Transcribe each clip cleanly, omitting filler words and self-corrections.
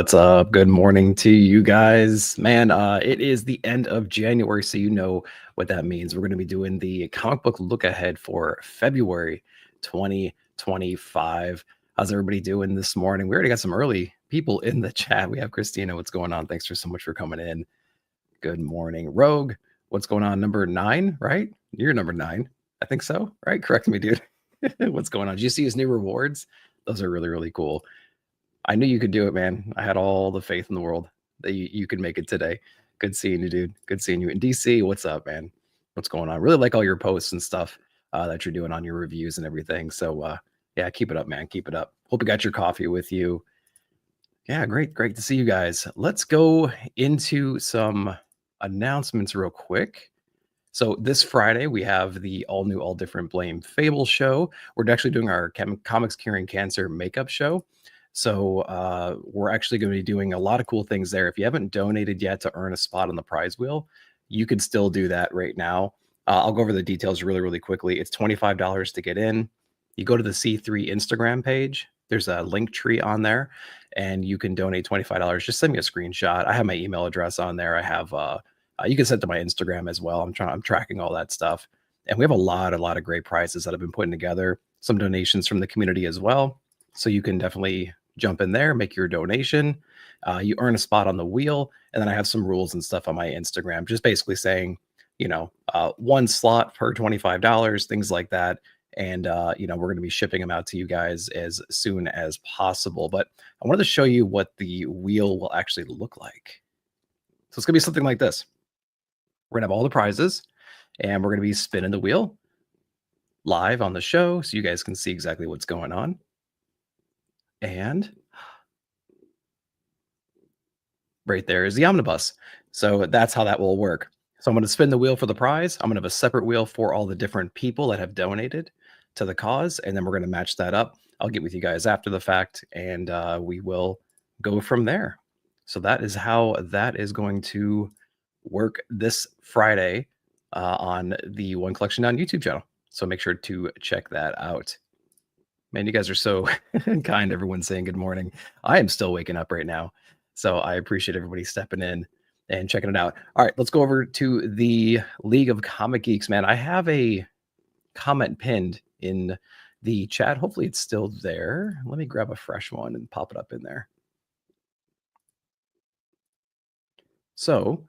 What's up? Good morning to you guys. Man, it is the end of January, so you know what that means. We're going to be doing the comic book look ahead for February 2025. How's everybody doing this morning? We already got some early people in the chat. We have Christina. What's going on? Thanks for so much for coming in. Good morning. Rogue, what's going on? Number 9, right? You're number 9. I think so, right? Correct me, dude. What's going on? Did you see his new rewards? Those are really, really cool. I knew you could do it, man. I had all the faith in the world that you could make it today. Good seeing you, dude. Good seeing you. In DC, what's up, man? What's going on? Really like all your posts and stuff that you're doing on your reviews and everything. So, yeah, keep it up, man. Keep it up. Hope you got your coffee with you. Yeah, great. Great to see you guys. Let's go into some announcements real quick. So this Friday, we have the all new, all different Blame Fable show. We're actually doing our Comics Curing Cancer makeup show. So we're actually going to be doing a lot of cool things there. If you haven't donated yet to earn a spot on the prize wheel, you can still do that right now. I'll go over the details really, really quickly. It's $25 to get in. You go to the C3 Instagram page. There's a link tree on there, and you can donate $25. Just send me a screenshot. I have my email address on there. I have you can send to my Instagram as well. I'm tracking all that stuff, and we have a lot of great prizes that I've been putting together. Some donations from the community as well, so you can definitely jump in there, make your donation. You earn a spot on the wheel, and then I have some rules and stuff on my Instagram, just basically saying, one slot per $25, things like that. And we're going to be shipping them out to you guys as soon as possible. But I wanted to show you what the wheel will actually look like. So it's going to be something like this. We're going to have all the prizes, and we're going to be spinning the wheel live on the show so you guys can see exactly what's going on. And right there is the omnibus. So that's how that will work. So I'm going to spin the wheel for the prize. I'm going to have a separate wheel for all the different people that have donated to the cause, and then we're going to match that up. I'll get with you guys after the fact, and we will go from there. So that is how that is going to work this Friday on the One Collection Down YouTube channel. So make sure to check that out. Man, you guys are so kind. Everyone's saying good morning. I am still waking up right now. So I appreciate everybody stepping in and checking it out. All right, let's go over to the League of Comic Geeks, man. I have a comment pinned in the chat. Hopefully it's still there. Let me grab a fresh one and pop it up in there. So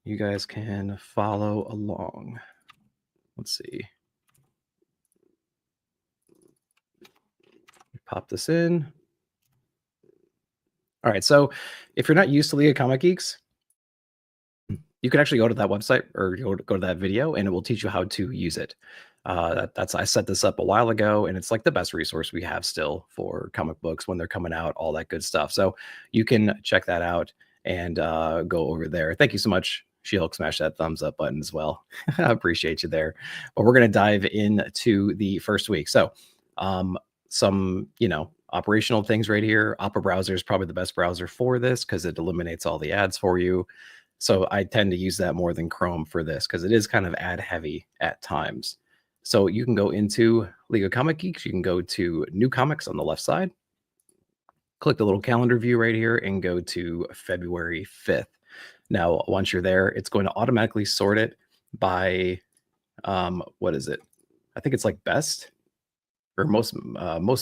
you guys can follow along. Let's see. Pop this in. All right, so if you're not used to League of Comic Geeks, you can actually go to that website or go to that video, and it will teach you how to use it. I set this up a while ago, and it's like the best resource we have still for comic books when they're coming out, all that good stuff. So you can check that out and go over there. Thank you so much, She-Hulk. Smash that thumbs up button as well. I appreciate you there. But we're going to dive into the first week. So some, operational things right here. Opera browser is probably the best browser for this because it eliminates all the ads for you. So I tend to use that more than Chrome for this because it is kind of ad heavy at times. So you can go into League of Comic Geeks. You can go to New Comics on the left side. Click the little calendar view right here and go to February 5th. Now, once you're there, it's going to automatically sort it by, what is it? I think it's like best or most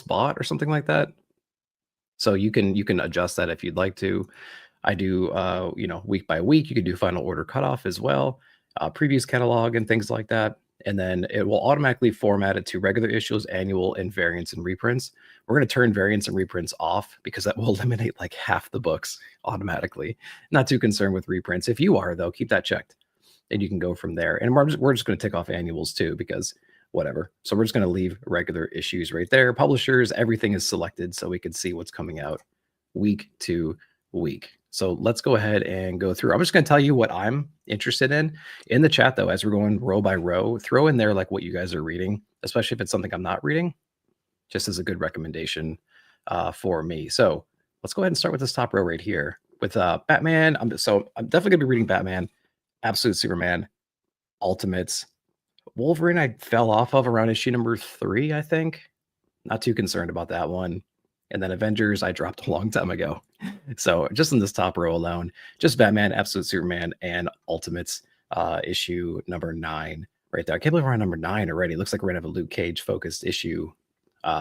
bought or something like that. So you can adjust that if you'd like to. I do, week by week. You could do final order cutoff as well, previous catalog and things like that. And then it will automatically format it to regular issues, annual, and variants and reprints. We're going to turn variants and reprints off because that will eliminate like half the books automatically. Not too concerned with reprints. If you are, though, keep that checked, and you can go from there. And we're just going to tick off annuals too because whatever. So we're just going to leave regular issues right there. Publishers, everything is selected so we can see what's coming out week to week. So let's go ahead and go through. I'm just going to tell you what I'm interested in the chat, though, as we're going row by row. Throw in there like what you guys are reading, especially if it's something I'm not reading, just as a good recommendation for me. So let's go ahead and start with this top row right here with Batman. I'm definitely going to be reading Batman, Absolute Superman, Ultimates. Wolverine I fell off of around issue number 3, I think. Not too concerned about that one. And then Avengers, I dropped a long time ago. So just in this top row alone, just Batman, Absolute Superman, and Ultimates issue number 9 right there. I can't believe we're on number 9 already. Looks like we're gonna have a Luke Cage focused issue,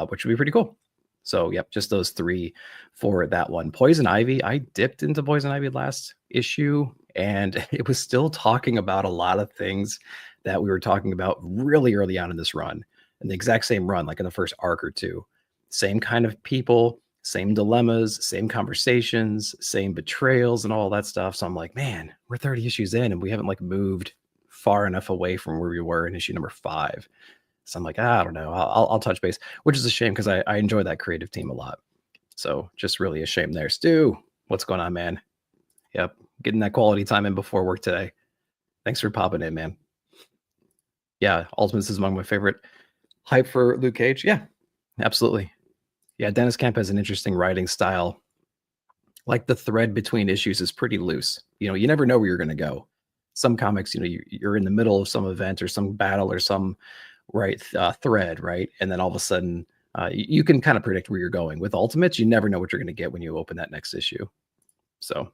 which would be pretty cool. So yep, just those 3 for that one. Poison Ivy, I dipped into Poison Ivy last issue, and it was still talking about a lot of things that we were talking about really early on in this run, in the exact same run, like in the first arc or two. Same kind of people, same dilemmas, same conversations, same betrayals, and all that stuff. So I'm like, man, we're 30 issues in, and we haven't like moved far enough away from where we were in issue number 5. So I'm like, I don't know. I'll touch base, which is a shame because I enjoy that creative team a lot. So just really a shame there. Stu, what's going on, man? Yep, getting that quality time in before work today. Thanks for popping in, man. Yeah, Ultimates is among my favorite. Hype for Luke Cage? Yeah, absolutely. Yeah, Dennis Camp has an interesting writing style. Like the thread between issues is pretty loose. You never know where you're going to go. Some comics, you're in the middle of some event or some battle or some thread, right? And then all of a sudden, you can kind of predict where you're going. With Ultimates, you never know what you're going to get when you open that next issue. So,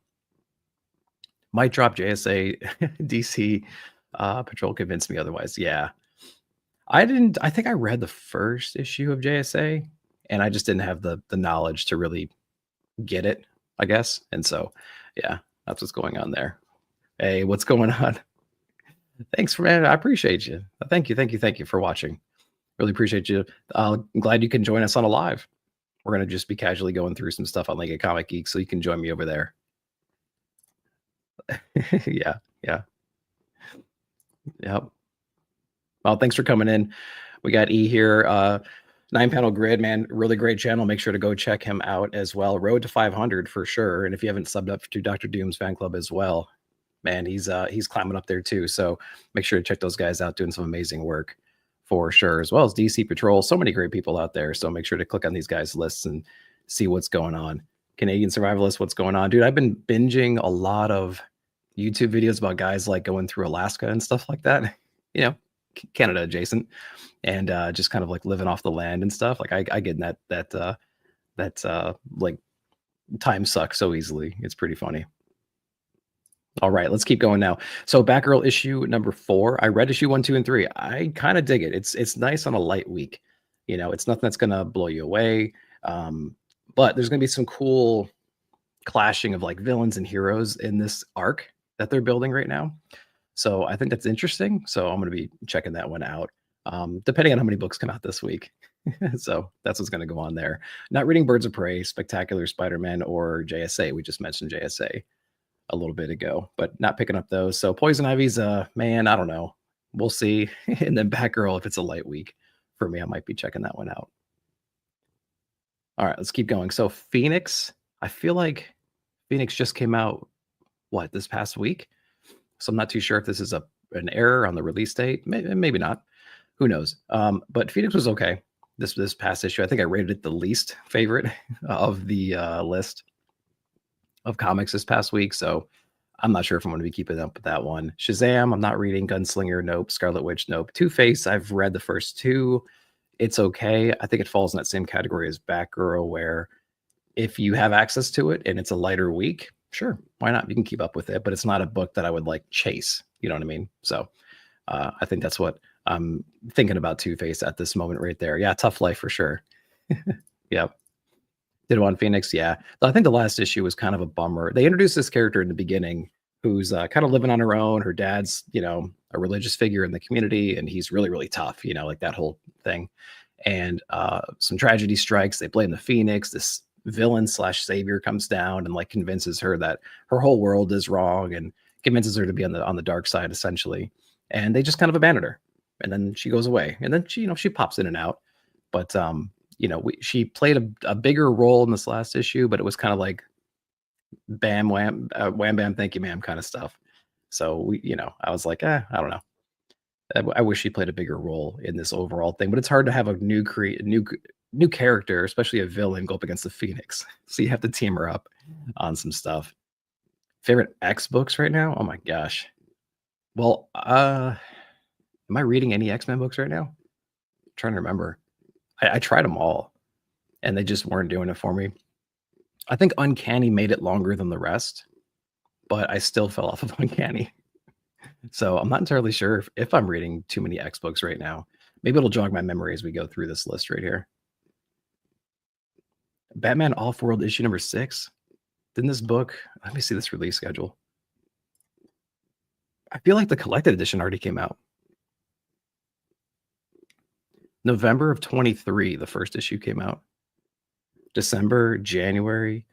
might drop JSA DC Patrol convinced me otherwise. Yeah, I didn't. I think I read the first issue of JSA, and I just didn't have the knowledge to really get it, I guess. And so, yeah, that's what's going on there. Hey, what's going on? Thanks, man. I appreciate you. Thank you for watching. Really appreciate you. I'm glad you can join us on a live. We're gonna just be casually going through some stuff on Like a Comic Geek, so you can join me over there. Yeah. Yep. Well, thanks for coming in. We got E here. 9-panel grid, man, really great channel. Make sure to go check him out as well. Road to 500 for sure. And if you haven't subbed up to Dr. Doom's fan club as well, man, he's climbing up there too. So make sure to check those guys out, doing some amazing work for sure, as well as DC Patrol. So many great people out there. So make sure to click on these guys' lists and see what's going on. Canadian Survivalist, what's going on, dude? I've been binging a lot of YouTube videos about guys like going through Alaska and stuff like that. Canada adjacent, and just kind of like living off the land and stuff. Like I get in that like time suck so easily. It's pretty funny. All right, let's keep going now. So Batgirl issue number 4. I read issue 1, 2, and 3. I kind of dig it. It's nice on a light week. It's nothing that's gonna blow you away. But there's gonna be some cool clashing of like villains and heroes in this arc that they're building right now. So I think that's interesting. So I'm going to be checking that one out, depending on how many books come out this week. So that's what's going to go on there. Not reading Birds of Prey, Spectacular Spider-Man, or JSA. We just mentioned JSA a little bit ago, but not picking up those. So Poison Ivy's, man, I don't know. We'll see. And then Batgirl, if it's a light week for me, I might be checking that one out. All right, let's keep going. So Phoenix, I feel like Phoenix just came out, this past week? So I'm not too sure if this is an error on the release date. Maybe not. Who knows? But Phoenix was okay. This past issue, I think I rated it the least favorite of the list of comics this past week. So I'm not sure if I'm going to be keeping up with that one. Shazam, I'm not reading. Gunslinger, nope. Scarlet Witch, nope. Two-Face, I've read the first 2. It's okay. I think it falls in that same category as Batgirl, where if you have access to it and it's a lighter week, sure, why not? You can keep up with it, but it's not a book that I would like chase. You know what I mean? So I think that's what I'm thinking about Two-Face at this moment right there. Yeah, tough life for sure. Yep. Did one Phoenix? Yeah. I think the last issue was kind of a bummer. They introduced this character in the beginning who's kind of living on her own. Her dad's, a religious figure in the community, and he's really, really tough, like that whole thing. And some tragedy strikes. They blame the Phoenix. This villain / savior comes down and like convinces her that her whole world is wrong and convinces her to be on the dark side, essentially. And they just kind of abandon her. And then she goes away. And then she pops in and out. But she played a bigger role in this last issue, but it was kind of like bam, wham, wham, bam, thank you, ma'am kind of stuff. So I was like, I don't know. I wish she played a bigger role in this overall thing, but it's hard to have a new character, especially a villain, go up against the Phoenix. So you have to team her up on some stuff. Favorite X books right now? Oh my gosh. Well, am I reading any X-Men books right now? I'm trying to remember. I tried them all. and they just weren't doing it for me. I think Uncanny made it longer than the rest, but I still fell off of Uncanny. So I'm not entirely sure if I'm reading too many X books right now. Maybe it'll jog my memory as we go through this list right here. Batman Off-World issue number 6. Didn't this book, let me see this release schedule. I feel like the collected edition already came out. November of 23, the first issue came out. December, January.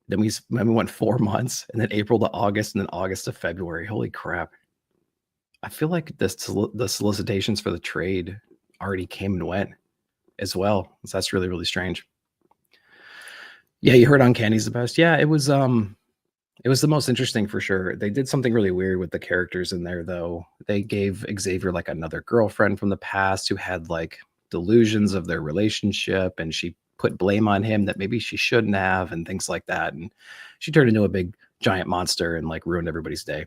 Then we went 4 months, and then April to August, and then August to February. Holy crap. I feel like the solicitations for the trade already came and went as well. So that's really, really strange. Yeah, you heard Uncanny's the best. Yeah, it was the most interesting for sure. They did something really weird with the characters in there, though. They gave Xavier like another girlfriend from the past who had like delusions of their relationship, and she put blame on him that maybe she shouldn't have, and things like that. And she turned into a big giant monster and like ruined everybody's day.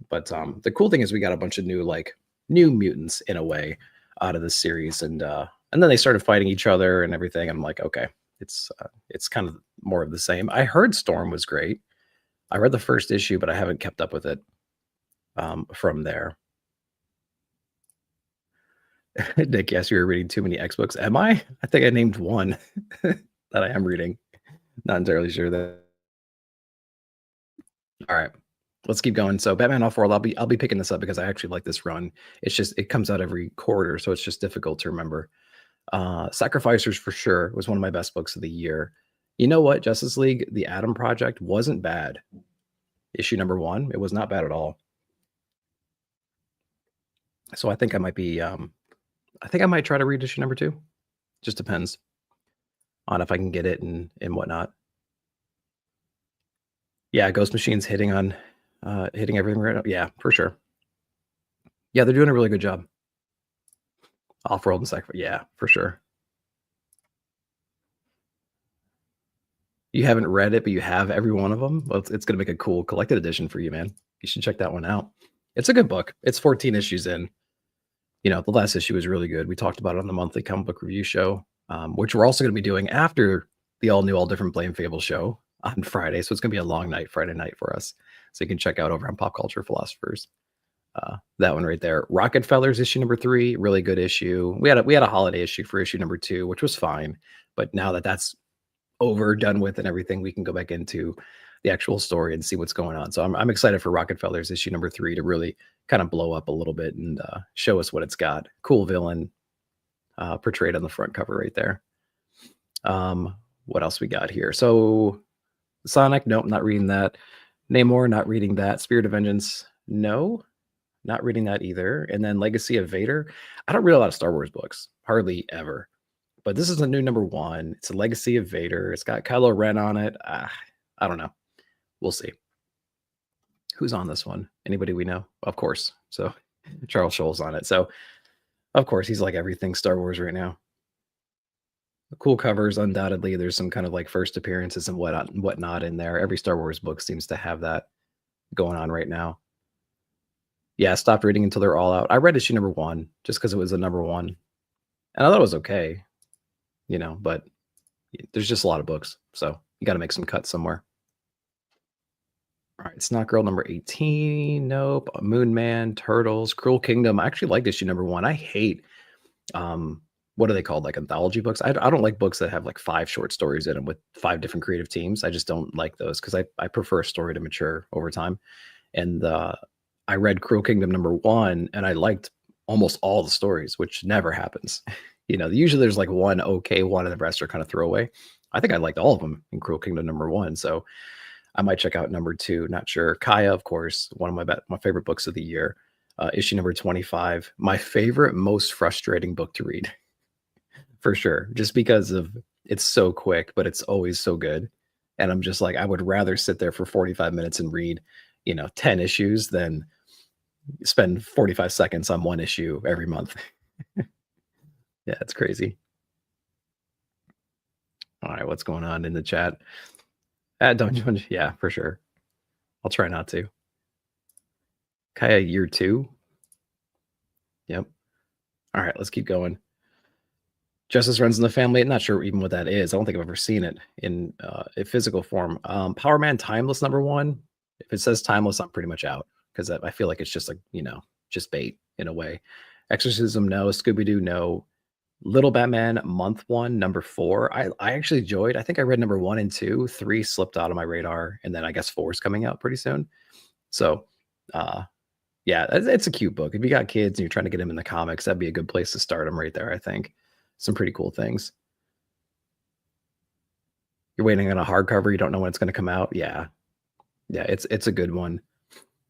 But the cool thing is we got a bunch of new mutants in a way out of this series, and then they started fighting each other and everything. I'm like, okay, it's kind of more of the same. I heard Storm was great. I read the first issue, but I haven't kept up with it from there. Nick, yes, you were reading too many X books. Am I? I think I named one that I am reading. Not entirely sure that. All right, let's keep going. So Batman Off-World, I'll be picking this up because I actually like this run. It's just it comes out every quarter, so it's just difficult to remember. Sacrificers for sure was one of my best books of the year. You know what? Justice League, The Atom Project wasn't bad. Issue number 1, it was not bad at all. So I think I might be I think I might try to read issue number 2. Just depends on if I can get it and whatnot. Yeah, Ghost Machine's hitting everything right now. Yeah, for sure. Yeah, they're doing a really good job. Off-World and Sacrifice. Yeah, for sure. You haven't read it, but you have every one of them. Well, it's going to make a cool collected edition for you, man. You should check that one out. It's a good book. It's 14 issues in. You know, the last issue was really good. We talked about it on the monthly comic book review show, which we're also going to be doing after the all new, all different Blame Fable show on Friday. So it's going to be a long night, Friday night for us. So you can check out over on Pop Culture Philosophers. That one right there. Rockefellers issue number 3, really good issue. We had a holiday issue for issue number 2, which was fine. But now that that's over, done with, and everything, we can go back into the actual story and see what's going on. So I'm excited for Rockefellers issue number 3 to really kind of blow up a little bit and show us what it's got. Cool villain portrayed on the front cover right there. What else we got here? So Sonic, nope, not reading that. Namor, not reading that. Spirit of Vengeance, no, not reading that either. And then Legacy of Vader. I don't read a lot of Star Wars books, hardly ever. But this is a new number 1. It's a Legacy of Vader. It's got Kylo Ren on it. I don't know. We'll see. Who's on this one? Anybody we know? Of course. So Charles Schulz on it. So of course he's like everything Star Wars right now. Cool covers, undoubtedly. There's some kind of like first appearances and whatnot in there. Every Star Wars book seems to have that going on right now. Yeah, I stopped reading until they're all out. I read issue number 1 just because it was a number 1. And I thought it was okay, you know, but there's just a lot of books. So you got to make some cuts somewhere. All right, Snot Girl number 18. Nope. Moon Man, Turtles, Cruel Kingdom. I actually like issue number 1. I hate what are they called? Like anthology books. I don't like books that have like 5 short stories in them with 5 different creative teams. I just don't like those because I prefer a story to mature over time. And I read Cruel Kingdom number 1 and I liked almost all the stories, which never happens. You know, usually there's like one okay one and the rest are kind of throwaway. I think I liked all of them in Cruel Kingdom number 1. So I might check out number 2. Not sure. Kaya, of course, one of my favorite books of the year. Issue number 25. My favorite, most frustrating book to read. For sure. Just because of it's so quick, but it's always so good. And I'm just like, I would rather sit there for 45 minutes and read, 10 issues than spend 45 seconds on one issue every month. Yeah, it's crazy. All right, what's going on in the chat? Don't yeah, for sure. I'll try not to. Kaya year 2. Yep. All right, let's keep going. Justice Runs in the Family. I'm not sure even what that is. I don't think I've ever seen it in a physical form. Power Man Timeless #1. If it says Timeless, I'm pretty much out because I feel like it's just like, just bait in a way. Exorcism, no. Scooby Doo, no. Little Batman month 1, #4. I actually enjoyed. I think I read #1 and 2. 3 slipped out of my radar, and then I guess 4 is coming out pretty soon. So, yeah, it's a cute book. If you got kids and you're trying to get them in the comics, that'd be a good place to start them right there, I think. Some pretty cool things. You're waiting on a hardcover, you don't know when it's gonna come out. Yeah. Yeah, it's a good one.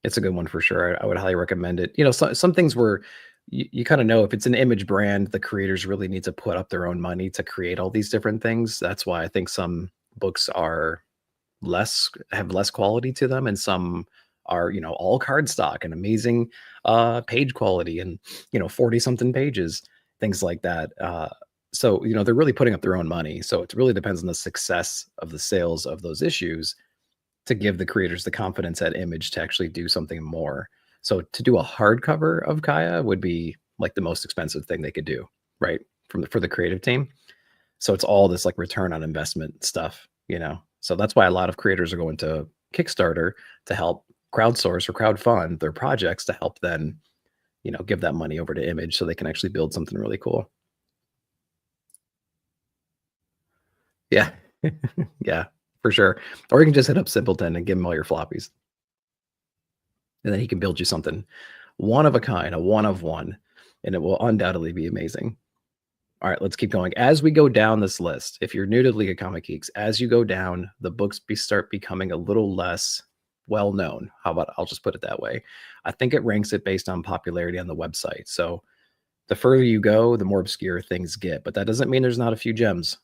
It's a good one for sure. I would highly recommend it. Some things where you kinda know if it's an image brand, the creators really need to put up their own money to create all these different things. That's why I think some books have less quality to them, and some are, all cardstock and amazing, page quality and, 40 something pages, things like that. So, they're really putting up their own money. So it really depends on the success of the sales of those issues to give the creators the confidence at Image to actually do something more. So to do a hardcover of Kaya would be like the most expensive thing they could do, right? For the creative team. So it's all this like return on investment stuff. So that's why a lot of creators are going to Kickstarter to help crowdsource or crowdfund their projects to help then, give that money over to Image so they can actually build something really cool. Yeah. Yeah, for sure. Or you can just hit up Simpleton and give him all your floppies. And then he can build you something one of a kind, a one of one, and it will undoubtedly be amazing. All right, let's keep going. As we go down this list, if you're new to League of Comic Geeks, as you go down, the books start becoming a little less well known. How about I'll just put it that way. I think it ranks it based on popularity on the website. So the further you go, the more obscure things get. But that doesn't mean there's not a few gems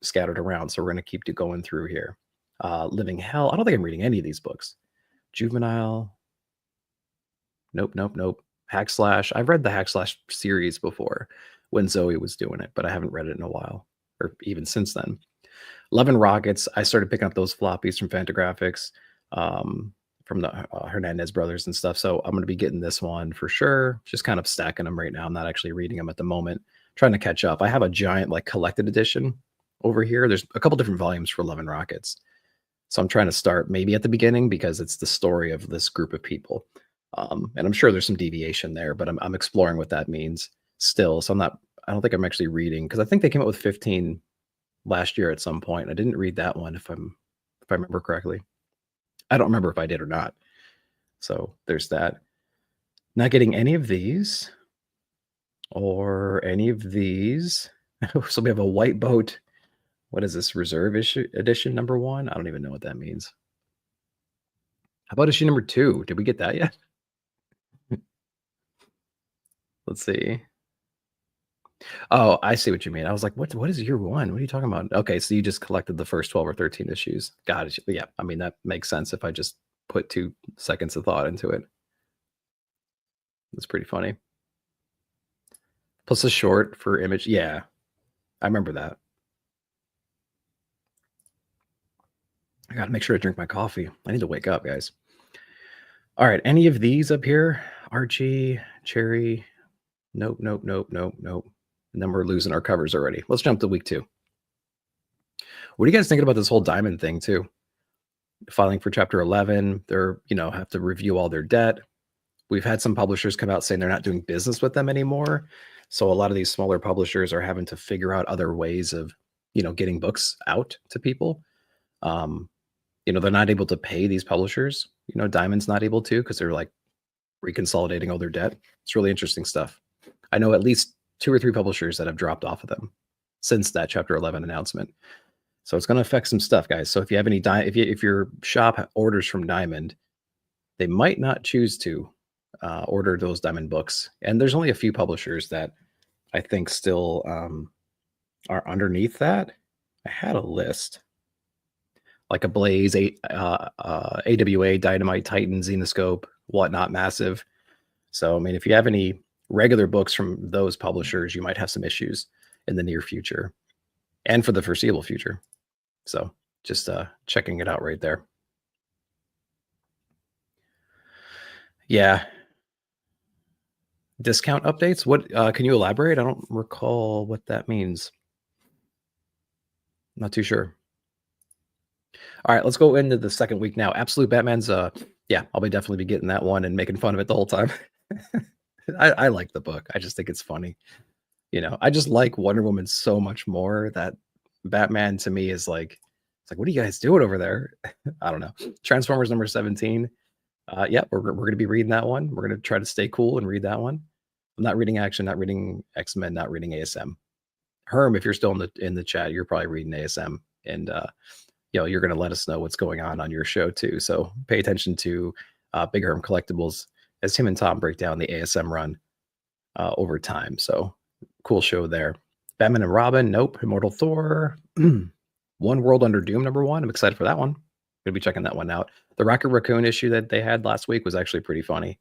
scattered around. So we're going to keep going through here. Living Hell. I don't think I'm reading any of these books. Juvenile. Nope, nope, nope. Hack Slash. I've read the Hack Slash series before when Zoe was doing it, but I haven't read it in a while, or even since then. Love and Rockets. I started picking up those floppies from Fantagraphics, from the Hernandez brothers and stuff. So I'm going to be getting this one for sure. Just kind of stacking them right now. I'm not actually reading them at the moment. Trying to catch up. I have a giant like collected edition over here. There's a couple different volumes for Love and Rockets. So I'm trying to start maybe at the beginning because it's the story of this group of people. And I'm sure there's some deviation there, but I'm exploring what that means still. So I don't think I'm actually reading because I think they came out with 15 last year at some point. I didn't read that one if I remember correctly. I don't remember if I did or not. So there's that. Not getting any of these or any of these. So we have a White Boat. What is this? Reserve issue edition #1? I don't even know what that means. How about issue #2? Did we get that yet? Let's see. Oh, I see what you mean. I was like, what is year one? What are you talking about? Okay, so you just collected the first 12 or 13 issues. Got it. Yeah, I mean, that makes sense if I just put 2 seconds of thought into it. That's pretty funny. Plus a short for Image. Yeah, I remember that. I gotta make sure I drink my coffee. I need to wake up, guys. All right, any of these up here? Archie, Cherry. Nope, nope, nope, nope, nope. And then we're losing our covers already. Let's jump to week 2. What are you guys thinking about this whole Diamond thing too? Filing for Chapter 11. They're, have to review all their debt. We've had some publishers come out saying they're not doing business with them anymore. So a lot of these smaller publishers are having to figure out other ways of, getting books out to people. They're not able to pay these publishers. Diamond's not able to because they're like reconsolidating all their debt. It's really interesting stuff. I know at least 2 or 3 publishers that have dropped off of them since that Chapter 11 announcement. So it's going to affect some stuff, guys. So if you have any if your shop orders from Diamond, they might not choose to order those Diamond books. And there's only a few publishers that I think still are underneath that. I had a list like Ablaze, AWA, Dynamite, Titan, Xenoscope, Whatnot, Massive. So I mean, if you have any regular books from those publishers, you might have some issues in the near future and for the foreseeable future. So just checking it out right there. Yeah. Discount updates? What can you elaborate? I don't recall what that means. Not too sure. All right, let's go into the second week now. Absolute Batman's yeah, I'll be definitely be getting that one and making fun of it the whole time. I like the book. I just think it's funny. I just like Wonder Woman so much more that Batman to me is like, it's like, what are you guys doing over there? I don't know. Transformers number 17. Yeah, we're going to be reading that one. We're going to try to stay cool and read that one. I'm not reading Action, not reading X-Men, not reading ASM. Herm, if you're still in the chat, you're probably reading ASM, and you're going to let us know what's going on your show too. So pay attention to Big Herm Collectibles as him and Tom break down the ASM run over time. So cool show there. Batman and Robin, nope. Immortal Thor, One World Under Doom, number 1. I'm excited for that one. Gonna be checking that one out. The Rocket Raccoon issue that they had last week was actually pretty funny.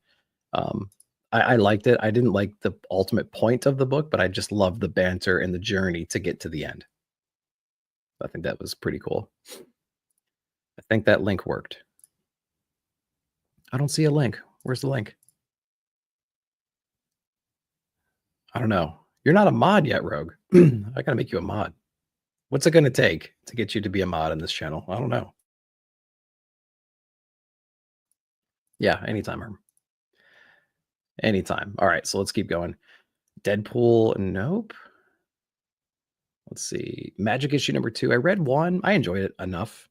I liked it. I didn't like the ultimate point of the book, but I just loved the banter and the journey to get to the end. I think that was pretty cool. I think that link worked. I don't see a link. Where's the link? I don't know. You're not a mod yet, Rogue. I gotta make you a mod. What's it gonna take to get you to be a mod on this channel? I don't know. Yeah, anytime, Herm. Anytime. All right, so let's keep going. Deadpool, nope. Let's see. Magic issue number 2. I read 1. I enjoyed it enough.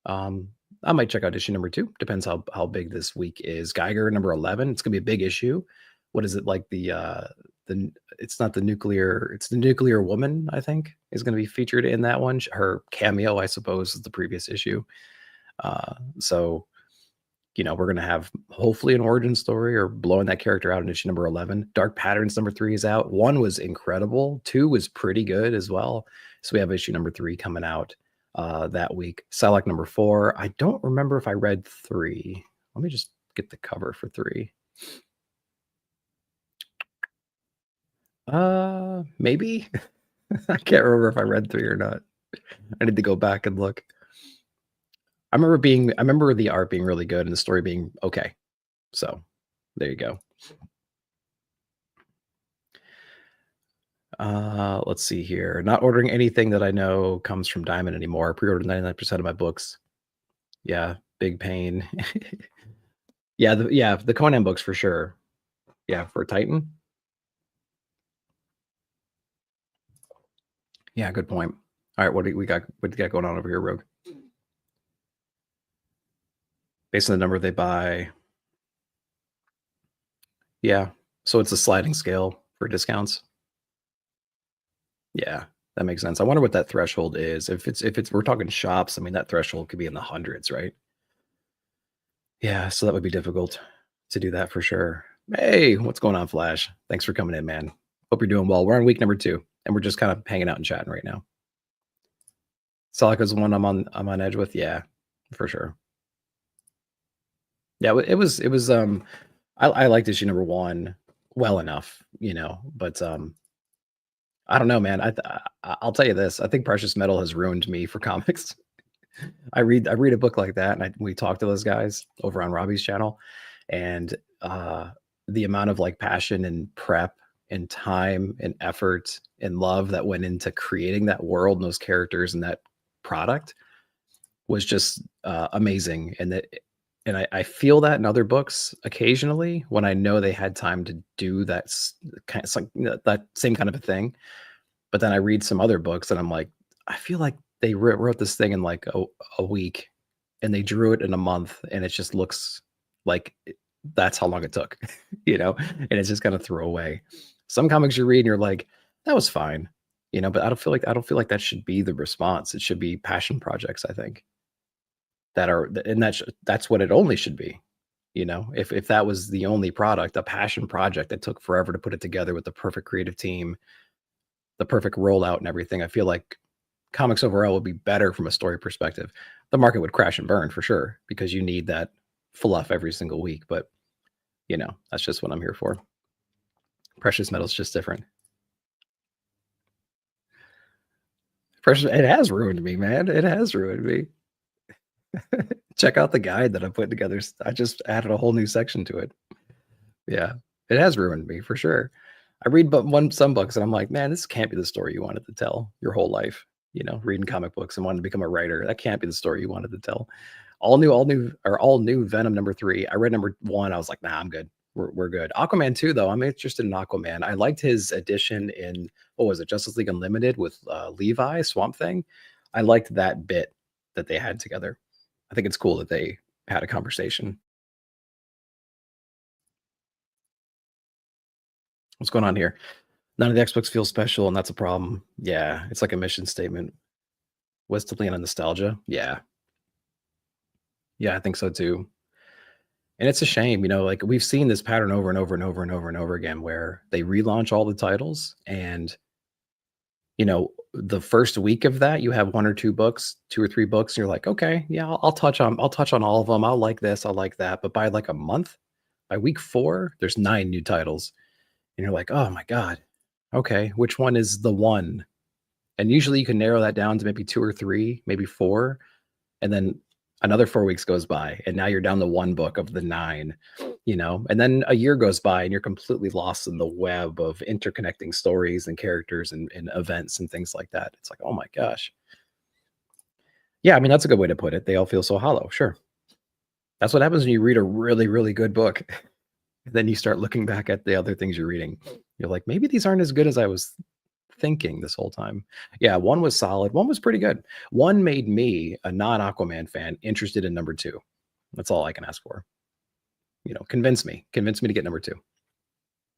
I might check out issue number 2. Depends how big this week is. Geiger number 11. It's gonna be a big issue. What is it like? It's not the nuclear. It's the Nuclear Woman. I think is going to be featured in that one. Her cameo, I suppose, is the previous issue. So, we're going to have hopefully an origin story or blowing that character out in issue number 11. Dark Patterns number 3 is out. 1 was incredible. 2 was pretty good as well. So we have issue number 3 coming out that week. Psylocke number 4. I don't remember if I read 3. Let me just get the cover for 3. Maybe. I can't remember if I read 3 or not. I need to go back and look. I remember the art being really good and the story being okay. So there you go. Let's see here. Not ordering anything that I know comes from Diamond anymore. Pre-ordered 99% of my books. Yeah, big pain. Yeah, the Conan books for sure. Yeah, for Titan. Yeah, good point. All right, what do we got? What do you got going on over here, Rogue? Based on the number they buy. Yeah, so it's a sliding scale for discounts. Yeah, that makes sense. I wonder what that threshold is. If it's we're talking shops, I mean that threshold could be in the hundreds, right? Yeah, so that would be difficult to do that for sure. Hey, what's going on, Flash? Thanks for coming in, man. Hope you're doing well. We're on week number 2, and we're just kind of hanging out and chatting right now. Salika's the one I'm on edge with. Yeah, for sure. Yeah, it was I liked issue number 1 well enough, but I don't know, man. I'll tell you this. I think Precious Metal has ruined me for comics. I read a book like that, and we talk to those guys over on Robbie's channel, and the amount of like passion and prep and time and effort and love that went into creating that world and those characters and that product was just amazing. And I feel that in other books occasionally when I know they had time to do that kind of that same kind of a thing. But then I read some other books and I'm like, I feel like they wrote this thing in like a week and they drew it in a month and it just looks like that's how long it took, and it's just kind of throw away. Some comics you read and you're like, that was fine, but I don't feel like that should be the response. It should be passion projects, I think, and that's what it only should be. If that was the only product, a passion project that took forever to put it together with the perfect creative team, the perfect rollout and everything, I feel like comics overall would be better from a story perspective. The market would crash and burn for sure because you need that fluff every single week. But that's just what I'm here for. Precious Metal's just different. It has ruined me, man. It has ruined me. Check out the guide that I put together. I just added a whole new section to it. Yeah, it has ruined me for sure. I read some books and I'm like, man, this can't be the story you wanted to tell your whole life. reading comic books and wanting to become a writer. That can't be the story you wanted to tell. All new Venom #3. I read #1. I was like, nah, I'm good. We're good. Aquaman 2, though, I'm interested in Aquaman. I liked his addition in, what was it, Justice League Unlimited with Levi, Swamp Thing. I liked that bit that they had together. I think it's cool that they had a conversation. What's going on here? None of the Xbox feels special, and that's a problem. Yeah, it's like a mission statement. Was to lean on nostalgia. Yeah. Yeah, I think so too. And it's a shame, like we've seen this pattern over and over and over and over and over again where they relaunch all the titles and the first week of that you have one or two books, two or three books, and you're like, okay, yeah, I'll touch on all of them. I'll like this, I'll like that. But by like a month, by week 4, there's 9 new titles. And you're like, oh my God. Okay, which one is the one? And usually you can narrow that down to maybe 2 or 3, maybe 4, and then another 4 weeks goes by, and now you're down to one book of the 9, and then a year goes by, and you're completely lost in the web of interconnecting stories and characters and events and things like that. It's like, oh my gosh. Yeah, I mean, that's a good way to put it. They all feel so hollow. Sure. That's what happens when you read a really, really good book. Then you start looking back at the other things you're reading. You're like, maybe these aren't as good as I was thinking this whole time. Yeah, one was solid. One was pretty good. One made me, a non-Aquaman fan, interested in #2. That's all I can ask for. Convince me to get #2.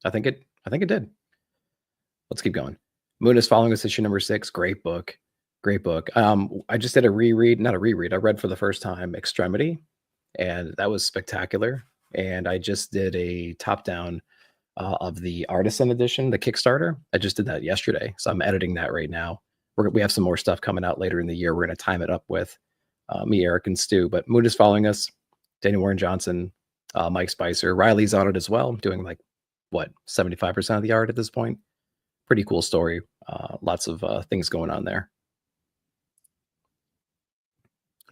I think it did. Let's keep going. Moon is Following Us, issue #6. Great book. Great book. I just did not a reread. I read for the first time Extremity, and that was spectacular. And I just did a top down of the Artisan edition, the Kickstarter. I just did that yesterday, so I'm editing that right now. We have some more stuff coming out later in the year. We're going to time it up with me, Eric, and Stu. But Moon is Following Us. Daniel Warren Johnson, Mike Spicer, Riley's on it as well, doing 75% of the art at this point. Pretty cool story. Lots of things going on there.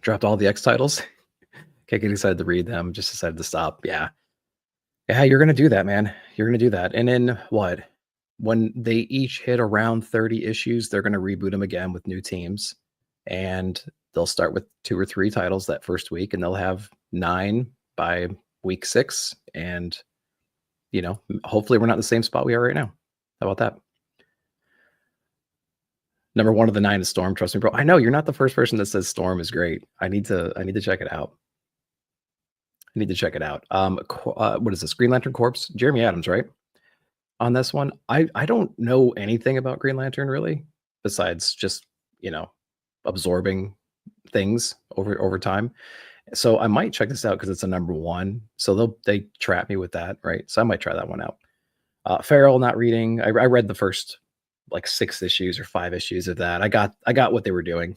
Dropped all the X titles. Can't get excited to read them. Just decided to stop. Yeah, you're gonna do that, man. You're gonna do that. And then what? When they each hit around 30 issues, they're gonna reboot them again with new teams, and they'll start with 2 or 3 titles that first week, and they'll have 9 by week 6. And hopefully we're not in the same spot we are right now. How about that? #1 of the 9 is Storm. Trust me, bro. I know you're not the first person that says Storm is great. I need to check it out. What is this? Green Lantern Corps? Jeremy Adams, right? On this one, I don't know anything about Green Lantern really, besides just absorbing things over time. So I might check this out because it's a #1. So they trap me with that, right? So I might try that one out. Feral, not reading. I read the first 6 issues or 5 issues of that. I got what they were doing,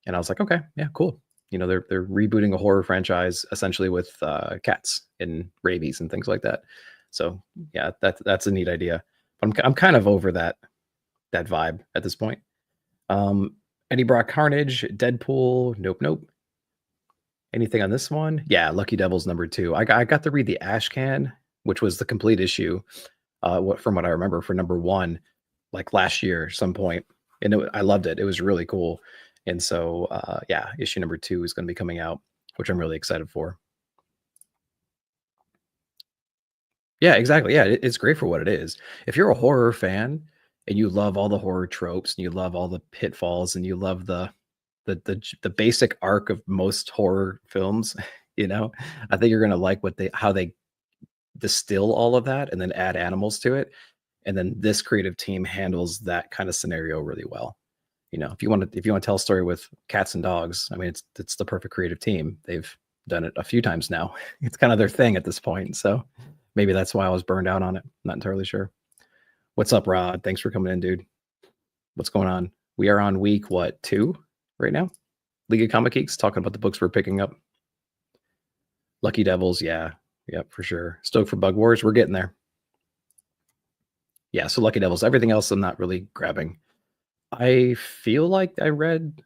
and I was like, okay, yeah, cool. They're rebooting a horror franchise essentially with cats and rabies and things like that. So yeah, that's a neat idea. But I'm kind of over that vibe at this point. Eddie Brock Carnage, Deadpool, nope. Anything on this one? Yeah, Lucky Devils #2. I got to read the Ashcan, which was the complete issue. From what I remember for #1, last year some point, and I loved it. It was really cool. And so, yeah, issue #2 is going to be coming out, which I'm really excited for. Yeah, exactly. Yeah, it's great for what it is. If you're a horror fan and you love all the horror tropes and you love all the pitfalls and you love the basic arc of most horror films, I think you're going to like how they distill all of that and then add animals to it. And then this creative team handles that kind of scenario really well. If you want to tell a story with cats and dogs, I mean, it's the perfect creative team. They've done it a few times now. It's kind of their thing at this point. So maybe that's why I was burned out on it. Not entirely sure. What's up, Rod? Thanks for coming in, dude. What's going on? We are on week 2 right now. League of Comic Geeks, talking about the books we're picking up. Lucky Devils, yeah, for sure. Stoked for Bug Wars. We're getting there. Yeah, so Lucky Devils. Everything else I'm not really grabbing. I feel like I read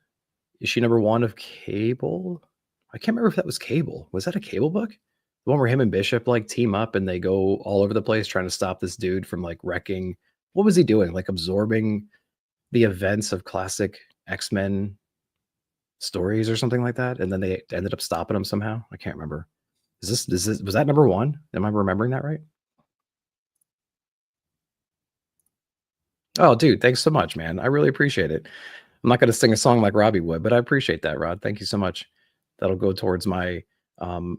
issue #1 of Cable. I can't remember if that was Cable. Was that a Cable book? The one where him and Bishop team up and they go all over the place trying to stop this dude from wrecking. What was he doing? Absorbing the events of classic X-Men stories or something like that, and then they ended up stopping them somehow. I can't remember. Was that number one? Am I remembering that right? Oh, dude, thanks so much, man. I really appreciate it. I'm not going to sing a song like Robbie would, but I appreciate that, Rod. Thank you so much. That'll go towards my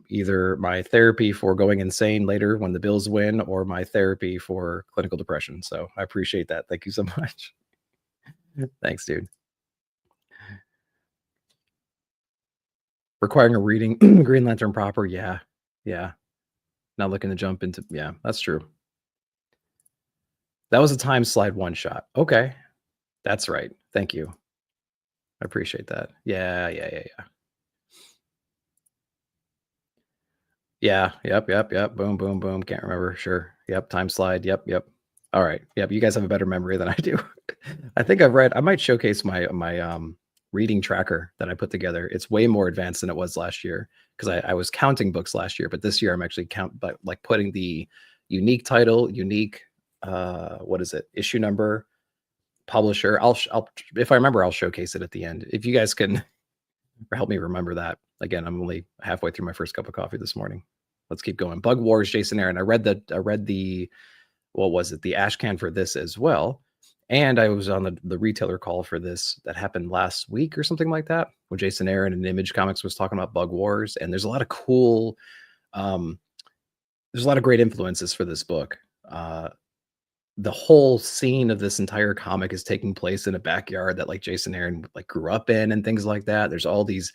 either my therapy for going insane later when the Bills win, or my therapy for clinical depression. So I appreciate that. Thank you so much. Thanks, dude. Requiring a reading Green Lantern proper, yeah, yeah. Not looking to jump into, yeah, that's true. That was a time slide one shot. Okay, that's right. Thank you. I appreciate that. Yeah, yeah, yeah, yeah. Yeah, yep. Boom, boom, boom. Can't remember. Sure. Yep. Time slide. Yep. All right. Yep. You guys have a better memory than I do. I think I might showcase my reading tracker that I put together. It's way more advanced than it was last year because I was counting books last year, but this year I'm actually like putting the unique title, unique what is it? Issue number, publisher. I'll if I remember, I'll showcase it at the end. If you guys can help me remember that. Again, I'm only halfway through my first cup of coffee this morning. Let's keep going. Bug Wars, Jason Aaron. I read the what was it? The Ashcan for this as well. And I was on the retailer call for this that happened last week or something like that, when Jason Aaron and Image Comics was talking about Bug Wars. And there's a lot of cool, there's a lot of great influences for this book. The whole scene of this entire comic is taking place in a backyard that like Jason Aaron like grew up in and things like that. There's all these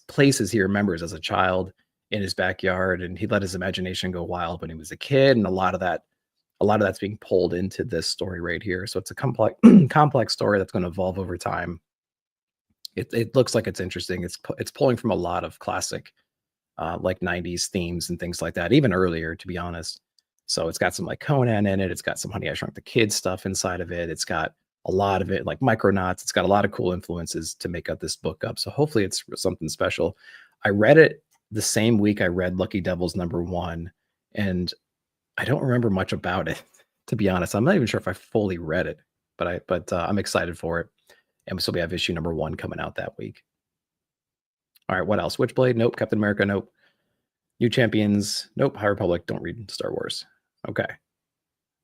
places he remembers as a child in his backyard, and he let his imagination go wild when he was a kid, and a lot of that's being pulled into this story right here. So it's a complex complex story that's going to evolve over time. It looks like it's interesting. It's pulling from a lot of classic like 90s themes and things like that, even earlier, to be honest. So it's got some like Conan in it. It's got some Honey I Shrunk the Kids stuff inside of it. It's got a lot of it like Micronauts. It's got a lot of cool influences to make up this book up. So hopefully it's something special. I read it the same week I read Lucky Devils #1, and I don't remember much about it, to be honest. I'm not even sure if I fully read it, but I'm excited for it. And so we have issue #1 coming out that week. All right, what else? Witchblade? Nope. Captain America? Nope. New Champions? Nope. High Republic? Don't read Star Wars. Okay.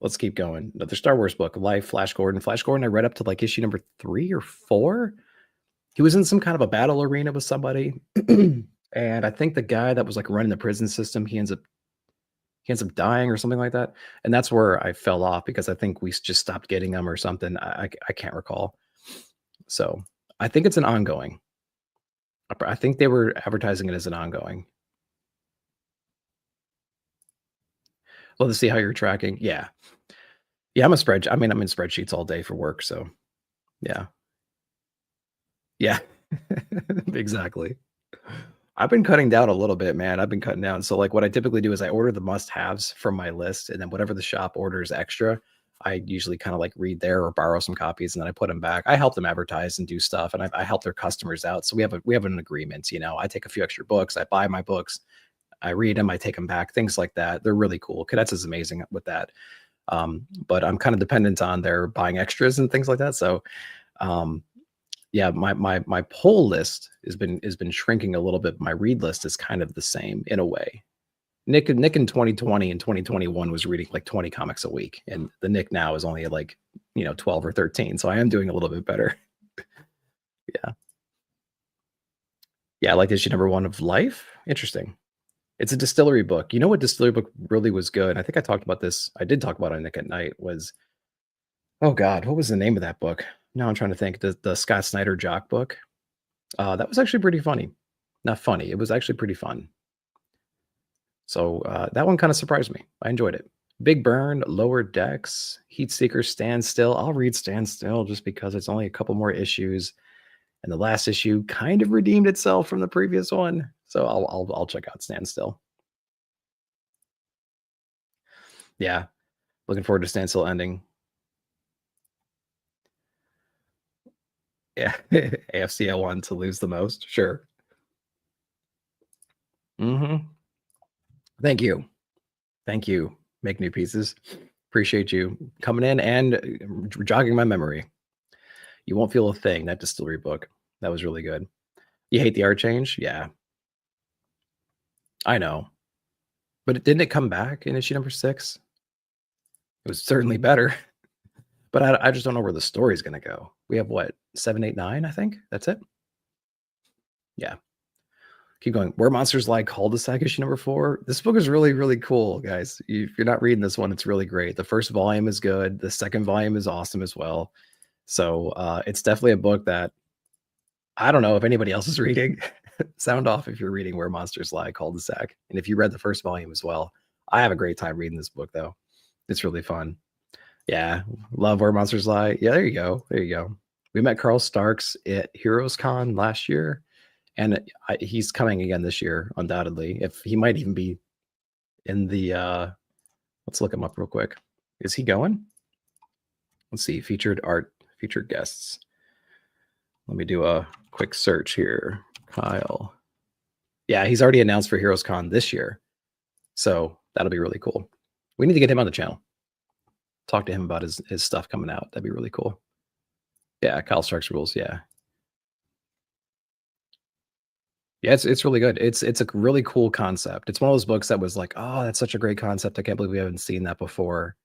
Let's keep going. Another Star Wars book, Life, Flash Gordon. Flash Gordon, I read up to like issue #3 or 4. He was in some kind of a battle arena with somebody. And I think the guy that was like running the prison system, he ends up dying or something like that. And that's where I fell off because I think we just stopped getting them or something. I can't recall. So I think it's an ongoing. I think they were advertising it as an ongoing. Well, to see how you're tracking. Yeah. Yeah, I'm in spreadsheets all day for work. So yeah. Yeah. Exactly. I've been cutting down a little bit, man. I've been cutting down. So like what I typically do is I order the must-haves from my list, and then whatever the shop orders extra, I usually kind of like read there or borrow some copies, and then I put them back. I help them advertise and do stuff, and I help their customers out. So we have an agreement. I take a few extra books, I buy my books, I read them, I take them back, things like that. They're really cool. Cadets is amazing with that. But I'm kind of dependent on their buying extras and things like that. So yeah, my pull list has been shrinking a little bit. My read list is kind of the same in a way. Nick in 2020 and 2021 was reading like 20 comics a week, and the Nick now is only like 12 or 13. So I am doing a little bit better. Yeah, I like issue #1 of Life. Interesting. It's a distillery book. You know what distillery book really was good? I think I talked about this. I did talk about it on Nick at Night. Was, oh God, what was the name of that book? Now I'm trying to think. The Scott Snyder Jock book. That was actually pretty funny. Not funny. It was actually pretty fun. So that one kind of surprised me. I enjoyed it. Big Burn, Lower Decks, Heat Seeker, Stand Still. I'll read Stand Still just because it's only a couple more issues, and the last issue kind of redeemed itself from the previous one. So I'll check out Stand Still. Yeah, looking forward to Stand Still ending. Yeah, AFCL one to lose the most. Sure. Thank you. Thank you. Make new pieces. Appreciate you coming in and jogging my memory. You won't feel a thing. That distillery book. That was really good. You hate the art change? Yeah, I know. But didn't it come back in issue number 6? It was certainly better, but I just don't know where the story's gonna go. We have what, 7, 8, 9, I think? That's it? Yeah. Keep going. Where Monsters Lie Cul-de-Sac issue number 4. This book is really, really cool, guys. If you're not reading this one, it's really great. The first volume is good. The second volume is awesome as well. So it's definitely a book that I don't know if anybody else is reading. Sound off if you're reading Where Monsters Lie Cul-de-Sac. And if you read the first volume as well. I have a great time reading this book, though. It's really fun. Yeah, love Where Monsters Lie. Yeah, there you go. There you go. We met Carl Starks at Heroes Con last year, and he's coming again this year, undoubtedly. If he might even be in the let's look him up real quick. Is he going? Let's see. Featured art, featured guests. Let me do a quick search here. Kyle. Yeah, he's already announced for Heroes Con this year. So that'll be really cool. We need to get him on the channel. Talk to him about his stuff coming out. That'd be really cool. Yeah, Kyle Starks rules. Yeah. Yeah, it's really good. It's a really cool concept. It's one of those books that was like, oh, that's such a great concept. I can't believe we haven't seen that before.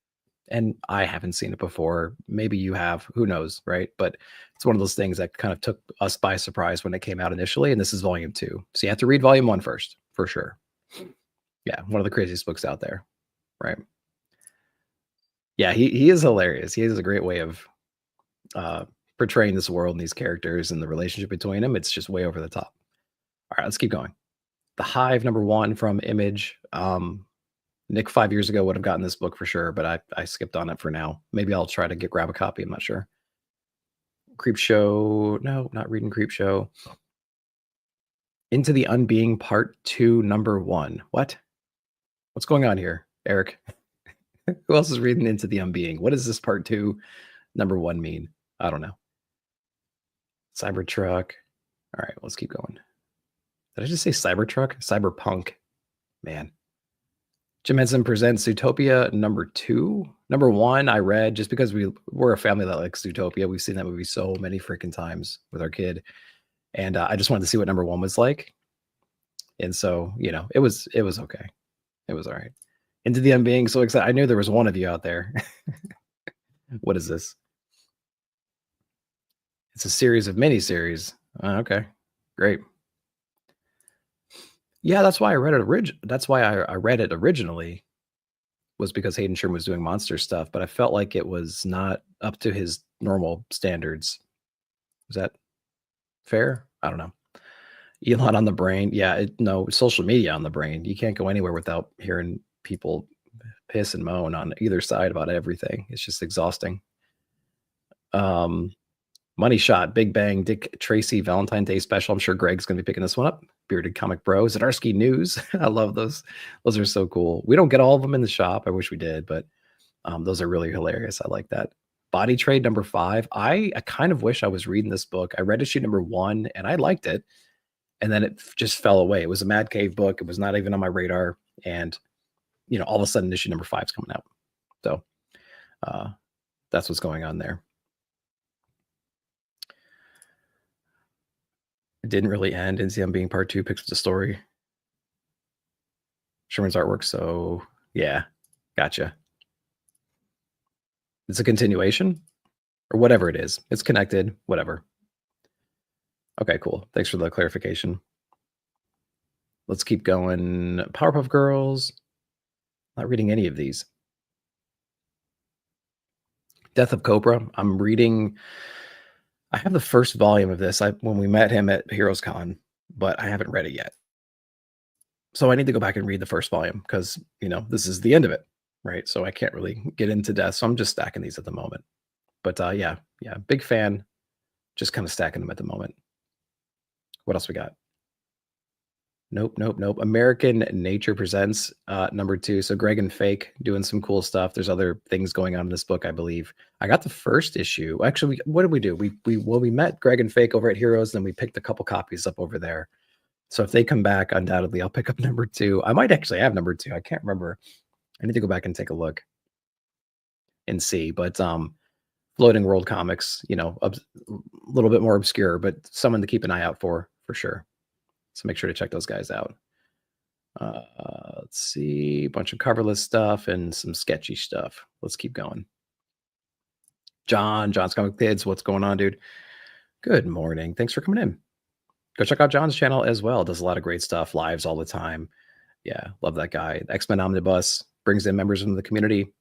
And I haven't seen it before. Maybe you have. Who knows, right? But it's one of those things that kind of took us by surprise when it came out initially. And this is volume 2. So you have to read volume 1 first, for sure. Yeah, one of the craziest books out there, right? Yeah, he is hilarious. He has a great way of portraying this world and these characters and the relationship between them. It's just way over the top. All right, let's keep going. The Hive, number 1 from Image. Nick 5 years ago would have gotten this book for sure, but I skipped on it for now. Maybe I'll try to grab a copy. I'm not sure. Creepshow. No, not reading Creepshow. Into the Unbeing Part 2, number 1. What? What's going on here, Eric? Who else is reading Into the Unbeing? What does this Part 2, number 1 mean? I don't know. Cybertruck. All right, let's keep going. Did I just say Cybertruck? Cyberpunk. Man. Jim Henson presents Zootopia number 2. Number 1 I read just because we're a family that likes Zootopia. We've seen that movie so many freaking times with our kid. And I just wanted to see what number 1 was like. And so, you know, it was okay. It was all right. Into the Unbeing, so excited. I knew there was one of you out there. What is this? It's a series of miniseries. Okay, great. Yeah, that's why I read it. That's why I read it originally, was because Hayden Sherman was doing monster stuff, but I felt like it was not up to his normal standards. Is that fair? I don't know. Elon on the brain. Yeah, no, social media on the brain. You can't go anywhere without hearing people piss and moan on either side about everything. It's just exhausting. Money Shot, Big Bang, Dick Tracy, Valentine's Day special. I'm sure Greg's going to be picking this one up. Bearded Comic Bro, Zdarsky News. I love those. Those are so cool. We don't get all of them in the shop. I wish we did, but those are really hilarious. I like that. Body Trade number 5. I kind of wish I was reading this book. I read issue number 1 and I liked it. And then it just fell away. It was a Mad Cave book. It was not even on my radar. And, you know, all of a sudden issue number 5 is coming out. So that's what's going on there. It didn't really end. Into the Unbeing Part 2 picks up the story. Sherman's artwork. So yeah, gotcha. It's a continuation or whatever it is. It's connected, whatever. Okay, cool. Thanks for the clarification. Let's keep going. Powerpuff Girls. Not reading any of these. Death of Cobra. I'm reading. I have the first volume of this when we met him at Heroes Con, but I haven't read it yet. So I need to go back and read the first volume because, you know, this is the end of it, right? So I can't really get into Death. So I'm just stacking these at the moment. But yeah, big fan. Just kind of stacking them at the moment. What else we got? Nope. American Nature Presents number 2. So Greg and Fake doing some cool stuff. There's other things going on in this book, I believe. I got the first issue. Actually, what did we do? We met Greg and Fake over at Heroes, then we picked a couple copies up over there. So if they come back, undoubtedly, I'll pick up number 2. I might actually have number 2. I can't remember. I need to go back and take a look and see. But Floating World Comics, a little bit more obscure, but someone to keep an eye out for sure. So make sure to check those guys out. Let's see, a bunch of coverless stuff and some sketchy stuff. Let's keep going. John's Comic Kids, what's going on, dude? Good morning. Thanks for coming in. Go check out John's channel as well. Does a lot of great stuff, lives all the time. Yeah, love that guy. X-Men Omnibus brings in members from the community.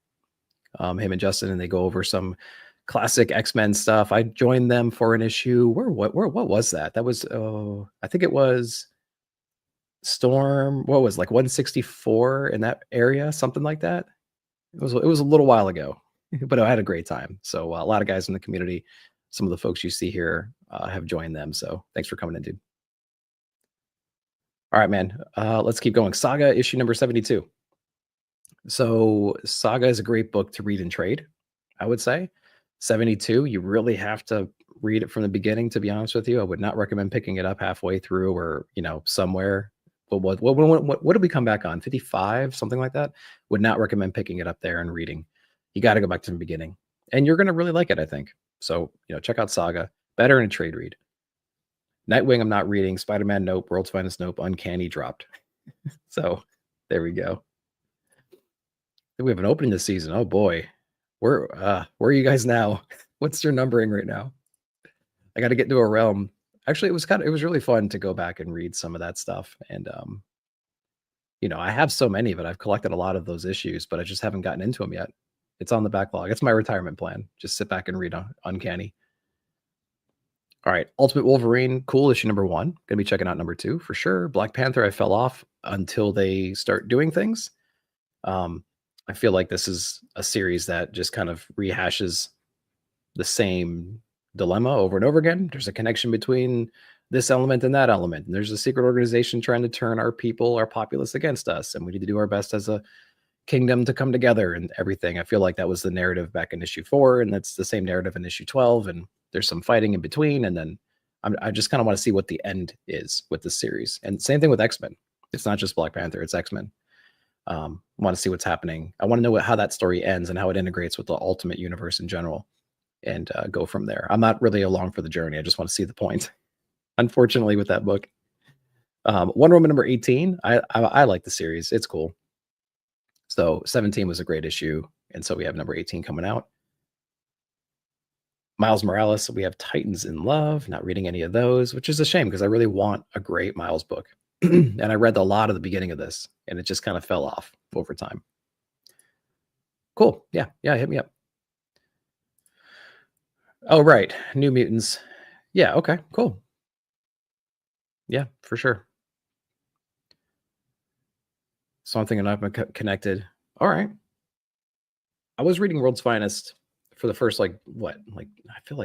Him and Justin, and they go over some classic X-Men stuff. I joined them for an issue. What was that? That was I think it was Storm. What was like 164 in that area, something like that. It was a little while ago, but I had a great time. So a lot of guys in the community, some of the folks you see here have joined them. So thanks for coming in, dude. All right, man. Let's keep going. Saga issue number 72. So Saga is a great book to read and trade, I would say. 72, you really have to read it from the beginning, to be honest with you. I would not recommend picking it up halfway through or, somewhere. But what did we come back on? 55, something like that? Would not recommend picking it up there and reading. You got to go back to the beginning. And you're going to really like it, I think. So, check out Saga. Better in a trade read. Nightwing, I'm not reading. Spider-Man, nope. World's Finest, nope. Uncanny dropped. So there we go. We have an opening this season. Oh boy. Where are you guys now? What's your numbering right now? I got to get into a realm. Actually, it was really fun to go back and read some of that stuff. And I have so many of it. I've collected a lot of those issues, but I just haven't gotten into them yet. It's on the backlog. It's my retirement plan. Just sit back and read Uncanny. All right, Ultimate Wolverine, cool, issue number 1. Gonna be checking out number 2 for sure. Black Panther, I fell off until they start doing things. I feel like this is a series that just kind of rehashes the same dilemma over and over again. There's a connection between this element and that element, and there's a secret organization trying to turn our people, our populace against us, and we need to do our best as a kingdom to come together and everything. I feel like that was the narrative back in issue 4, and that's the same narrative in issue 12, and there's some fighting in between, and then I just kind of want to see what the end is with this series. And same thing with X-Men. It's not just Black Panther, it's X-Men. I want to see what's happening. I want to know how that story ends and how it integrates with the Ultimate Universe in general, and go from there. I'm not really along for the journey. I just want to see the point. Unfortunately, with that book, Wonder Woman number 18. I like the series. It's cool. So 17 was a great issue, and so we have number 18 coming out. Miles Morales, we have Titans in Love. Not reading any of those, which is a shame because I really want a great Miles book. And I read a lot of the beginning of this, and it just kind of fell off over time. Cool. Yeah, hit me up. Oh, right. New Mutants. Yeah, okay, cool. Yeah, for sure. Something and I've been connected. All right. I was reading World's Finest for the first I feel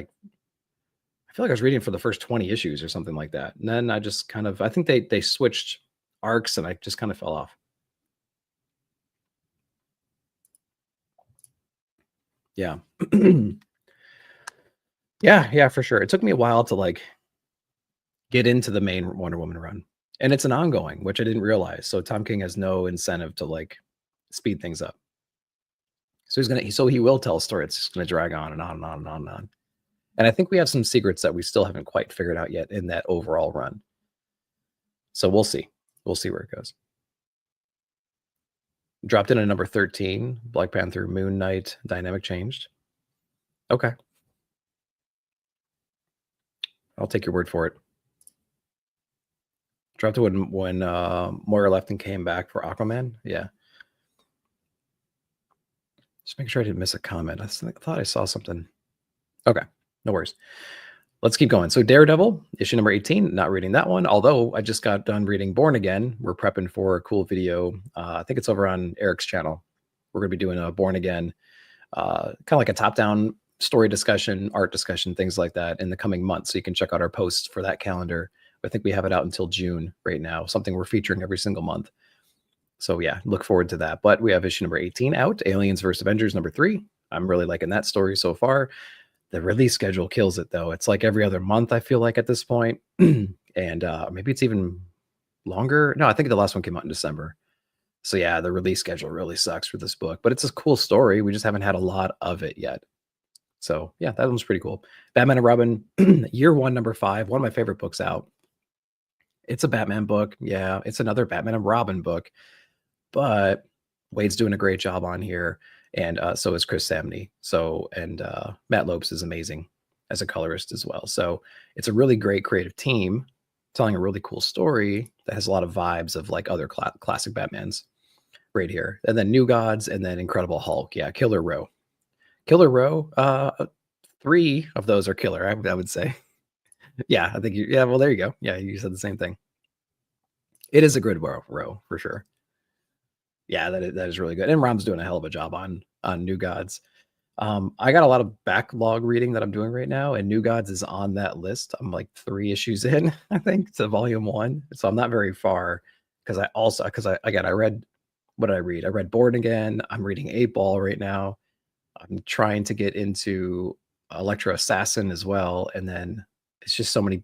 like I was reading for the first 20 issues or something like that. And then I just kind of, I think they switched arcs and I just kind of fell off. Yeah. yeah, for sure. It took me a while to get into the main Wonder Woman run. And it's an ongoing, which I didn't realize. So Tom King has no incentive to speed things up. So he will tell a story. It's just going to drag on and on and on and on and on. And I think we have some secrets that we still haven't quite figured out yet in that overall run. So we'll see. We'll see where it goes. Dropped in at number 13, Black Panther, Moon Knight, dynamic changed. Okay. I'll take your word for it. Dropped it when Moira left and came back for Aquaman. Yeah. Just make sure I didn't miss a comment. I thought I saw something. Okay. No worries. Let's keep going. So Daredevil, issue number 18. Not reading that one, although I just got done reading Born Again. We're prepping for a cool video. I think it's over on Eric's channel. We're going to be doing a Born Again, kind of like a top-down story discussion, art discussion, things like that in the coming months. So you can check out our posts for that calendar. I think we have it out until June right now, something we're featuring every single month. So yeah, look forward to that. But we have issue number 18 out, Aliens vs. Avengers number 3. I'm really liking that story so far. The release schedule kills it, though. It's like every other month, I feel like, at this point. And maybe it's even longer. No, I think the last one came out in December. So yeah, the release schedule really sucks for this book. But it's a cool story. We just haven't had a lot of it yet. So yeah, that one's pretty cool. Batman and Robin, Year One, number 5, one of my favorite books out. It's a Batman book. Yeah, it's another Batman and Robin book, but Wade's doing a great job on here, and so is Chris Samney. So and Matt Lopes is amazing as a colorist as well. So it's a really great creative team telling a really cool story that has a lot of vibes of like other classic Batmans right here. And then New Gods, and then Incredible Hulk. Yeah, Killer Row. Killer Row. 3 of those are killer. I would say. Yeah, I think you. Yeah, well, there you go. Yeah, you said the same thing. It is a good row for sure. Yeah, that is really good. And Rom's doing a hell of a job on New Gods. I got a lot of backlog reading that I'm doing right now, and New Gods is on that list. I'm like 3 issues in, I think, to volume 1. So I'm not very far because I read, what did I read? I read Born Again. I'm reading 8 Ball right now. I'm trying to get into Electro Assassin as well, and then it's just so many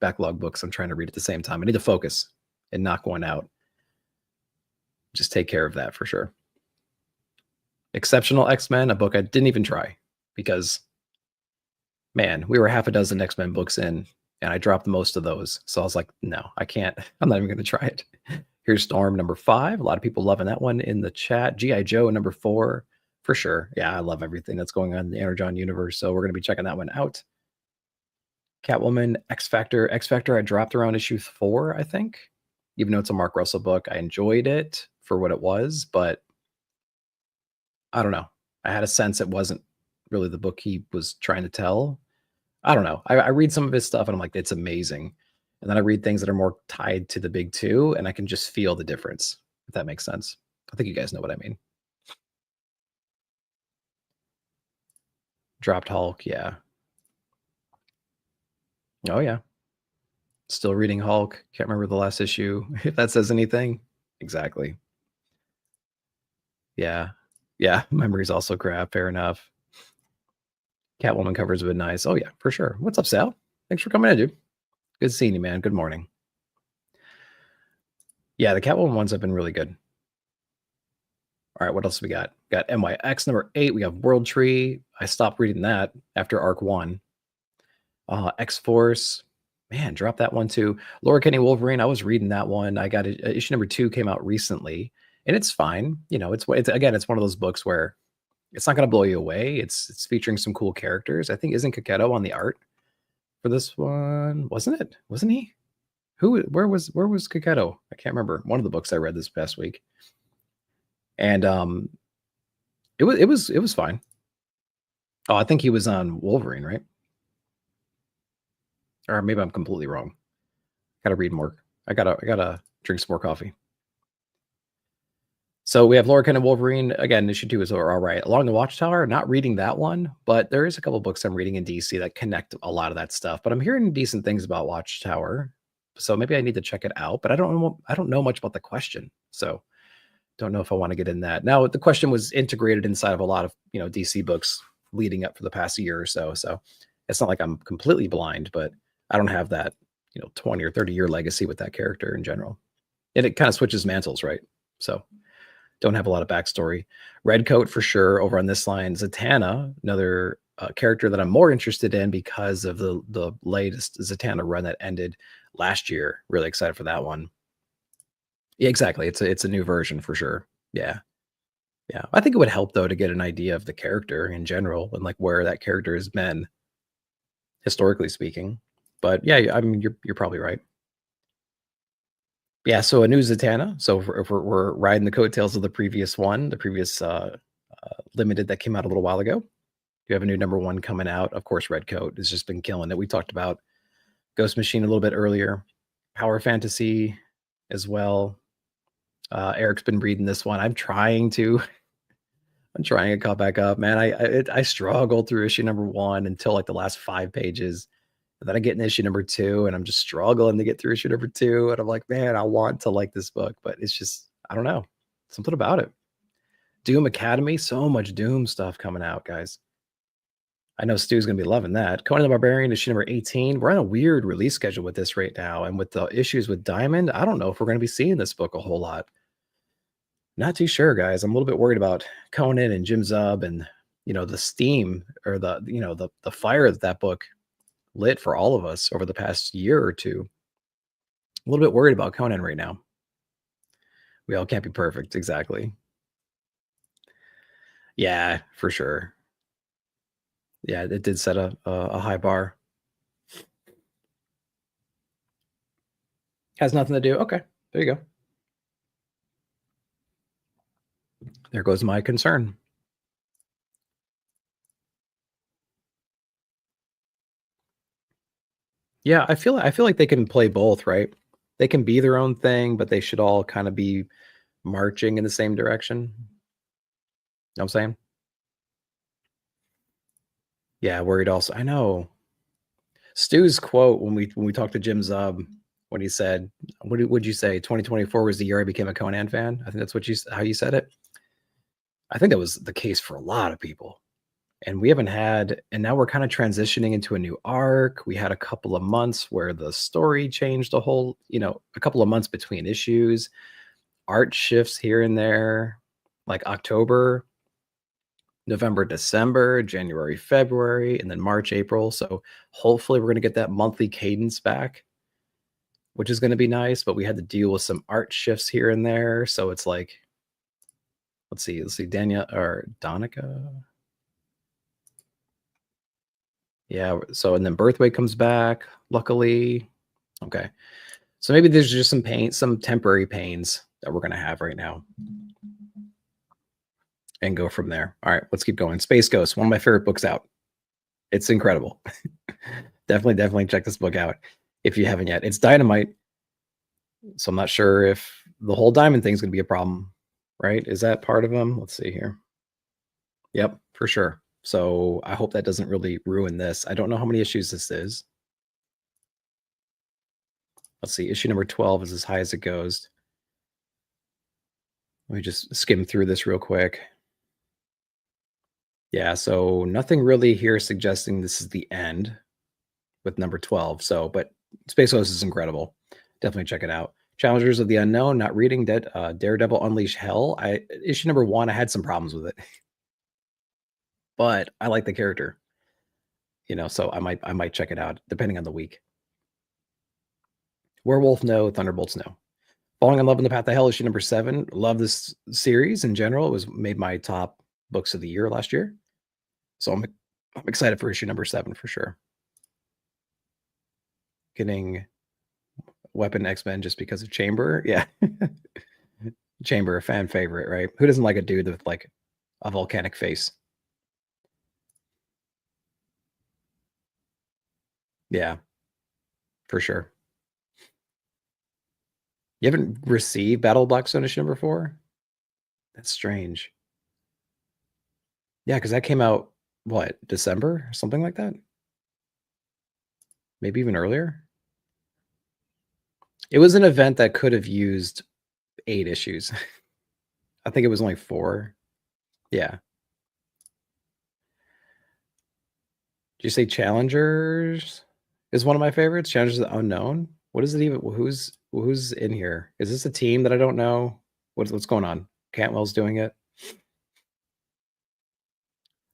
backlog books I'm trying to read at the same time. I need to focus and knock one out. Just take care of that for sure. Exceptional X-Men, a book I didn't even try because, man, we were half a dozen X-Men books in, and I dropped most of those. So I was like, no, I can't. I'm not even going to try it. Here's Storm number 5. A lot of people loving that one in the chat. G.I. Joe number 4, for sure. Yeah, I love everything that's going on in the Energon universe. So we're going to be checking that one out. Catwoman, X Factor. X Factor I dropped around issue 4, I think. Even though it's a Mark Russell book, I enjoyed it for what it was, but I don't know. I had a sense it wasn't really the book he was trying to tell. I don't know. I read some of his stuff and I'm like, it's amazing. And then I read things that are more tied to the big 2, and I can just feel the difference, if that makes sense. I think you guys know what I mean. Dropped Hulk, yeah. Oh, yeah. Still reading Hulk. Can't remember the last issue, if that says anything. Exactly. Yeah. Yeah, memory's also crap. Fair enough. Catwoman covers have been nice. Oh, yeah, for sure. What's up, Sal? Thanks for coming in, dude. Good seeing you, man. Good morning. Yeah, the Catwoman ones have been really good. All right, what else we got? Got MYX number 8. We have World Tree. I stopped reading that after Arc 1. X-Force. Man, drop that one too. Laura Kenny Wolverine. I was reading that one. I got it. Issue number 2 came out recently, and it's fine. You know, it's again, it's one of those books where it's not going to blow you away. It's featuring some cool characters. I think isn't Kaketo on the art for this one? Wasn't it? Wasn't he? Where was Kaketo? I can't remember. One of the books I read this past week. And it was fine. Oh, I think he was on Wolverine, right? Or maybe I'm completely wrong. Gotta read more. I gotta drink some more coffee. So we have Laura Kenny Wolverine. Again, issue 2 is all right. Along the Watchtower, not reading that one, but there is a couple books I'm reading in DC that connect a lot of that stuff. But I'm hearing decent things about Watchtower, so maybe I need to check it out. But I don't know much about the Question, so don't know if I want to get in that. Now, the Question was integrated inside of a lot of DC books leading up for the past year or so. So it's not like I'm completely blind, but I don't have that 20 or 30 year legacy with that character in general, and it kind of switches mantles, right? So don't have a lot of backstory. Redcoat for sure over on this line. Zatanna, another character that I'm more interested in because of the latest Zatanna run that ended last year. Really excited for that one. Yeah, exactly. It's a new version for sure. Yeah. Yeah. I think it would help though to get an idea of the character in general and like where that character has been historically speaking. But yeah, I mean you're probably right. Yeah, so a new Zatanna. So if we're riding the coattails of the previous one, the previous limited that came out a little while ago. You have a new number 1 coming out. Of course, Redcoat has just been killing it. We talked about Ghost Machine a little bit earlier. Power Fantasy as well. Eric's been reading this one. I'm trying to caught back up, man. I struggled through issue number 1 until like the last 5 pages. And then I get in issue number 2 and I'm just struggling to get through issue number 2. And I'm like, man, I want to like this book, but it's just, I don't know. Something about it. Doom Academy, so much Doom stuff coming out, guys. I know Stu's going to be loving that. Conan the Barbarian, issue number 18. We're on a weird release schedule with this right now. And with the issues with Diamond, I don't know if we're going to be seeing this book a whole lot. Not too sure, guys. I'm a little bit worried about Conan and Jim Zub and, the steam or the fire that book lit for all of us over the past year or two. A little bit worried about Conan right now. We all can't be perfect, exactly. Yeah, for sure. Yeah, it did set a high bar. Has nothing to do. Okay, there you go. There goes my concern. Yeah, I feel like they can play both, right? They can be their own thing, but they should all kind of be marching in the same direction. Know what I'm saying? Yeah, worried also. I know. Stu's quote when we talked to Jim Zub when he said, would you say 2024 was the year I became a Conan fan? I think that's how you said it. I think that was the case for a lot of people. And we haven't had, and now we're kind of transitioning into a new arc. We had a couple of months where the story changed a couple of months between issues, art shifts here and there, like October, November, December, January, February, and then March, April. So hopefully we're going to get that monthly cadence back, which is going to be nice. But we had to deal with some art shifts here and there. So it's like, let's see, Daniel or Donica. Yeah. So and then Birthway comes back, luckily. Okay. So maybe there's just some temporary pains that we're going to have right now and go from there. All right, let's keep going. Space Ghost, one of my favorite books out. It's incredible. Definitely check this book out if you haven't yet. It's Dynamite. So I'm not sure if the whole diamond thing is going to be a problem, right? Is that part of them? Let's see here. Yep, for sure. So I hope that doesn't really ruin this. I don't know how many issues this is. Let's see. Issue number 12 is as high as it goes. Let me just skim through this real quick. Yeah, so nothing really here suggesting this is the end with number 12. So, but Space Ghost is incredible. Definitely check it out. Challengers of the Unknown, not reading Daredevil Unleash Hell. Issue number 1, I had some problems with it. But I like the character. So I might check it out depending on the week. Werewolf, no. Thunderbolts, no. Falling in Love in the Path of Hell, issue number 7. Love this series in general. It was made my top books of the year last year. So I'm excited for issue number 7 for sure. Getting Weapon X-Men just because of Chamber. Yeah. Chamber, a fan favorite, right? Who doesn't like a dude with like a volcanic face? Yeah, for sure. You haven't received Battle of Blackstone issue number 4? That's strange. Yeah, because that came out, what, December? Something like that? Maybe even earlier? It was an event that could have used 8 issues. I think it was only 4. Yeah. Did you say Challengers is one of my favorites? Challengers of the Unknown? What is it even? Who's in here? Is this a team that I don't know? What's going on? Cantwell's doing it.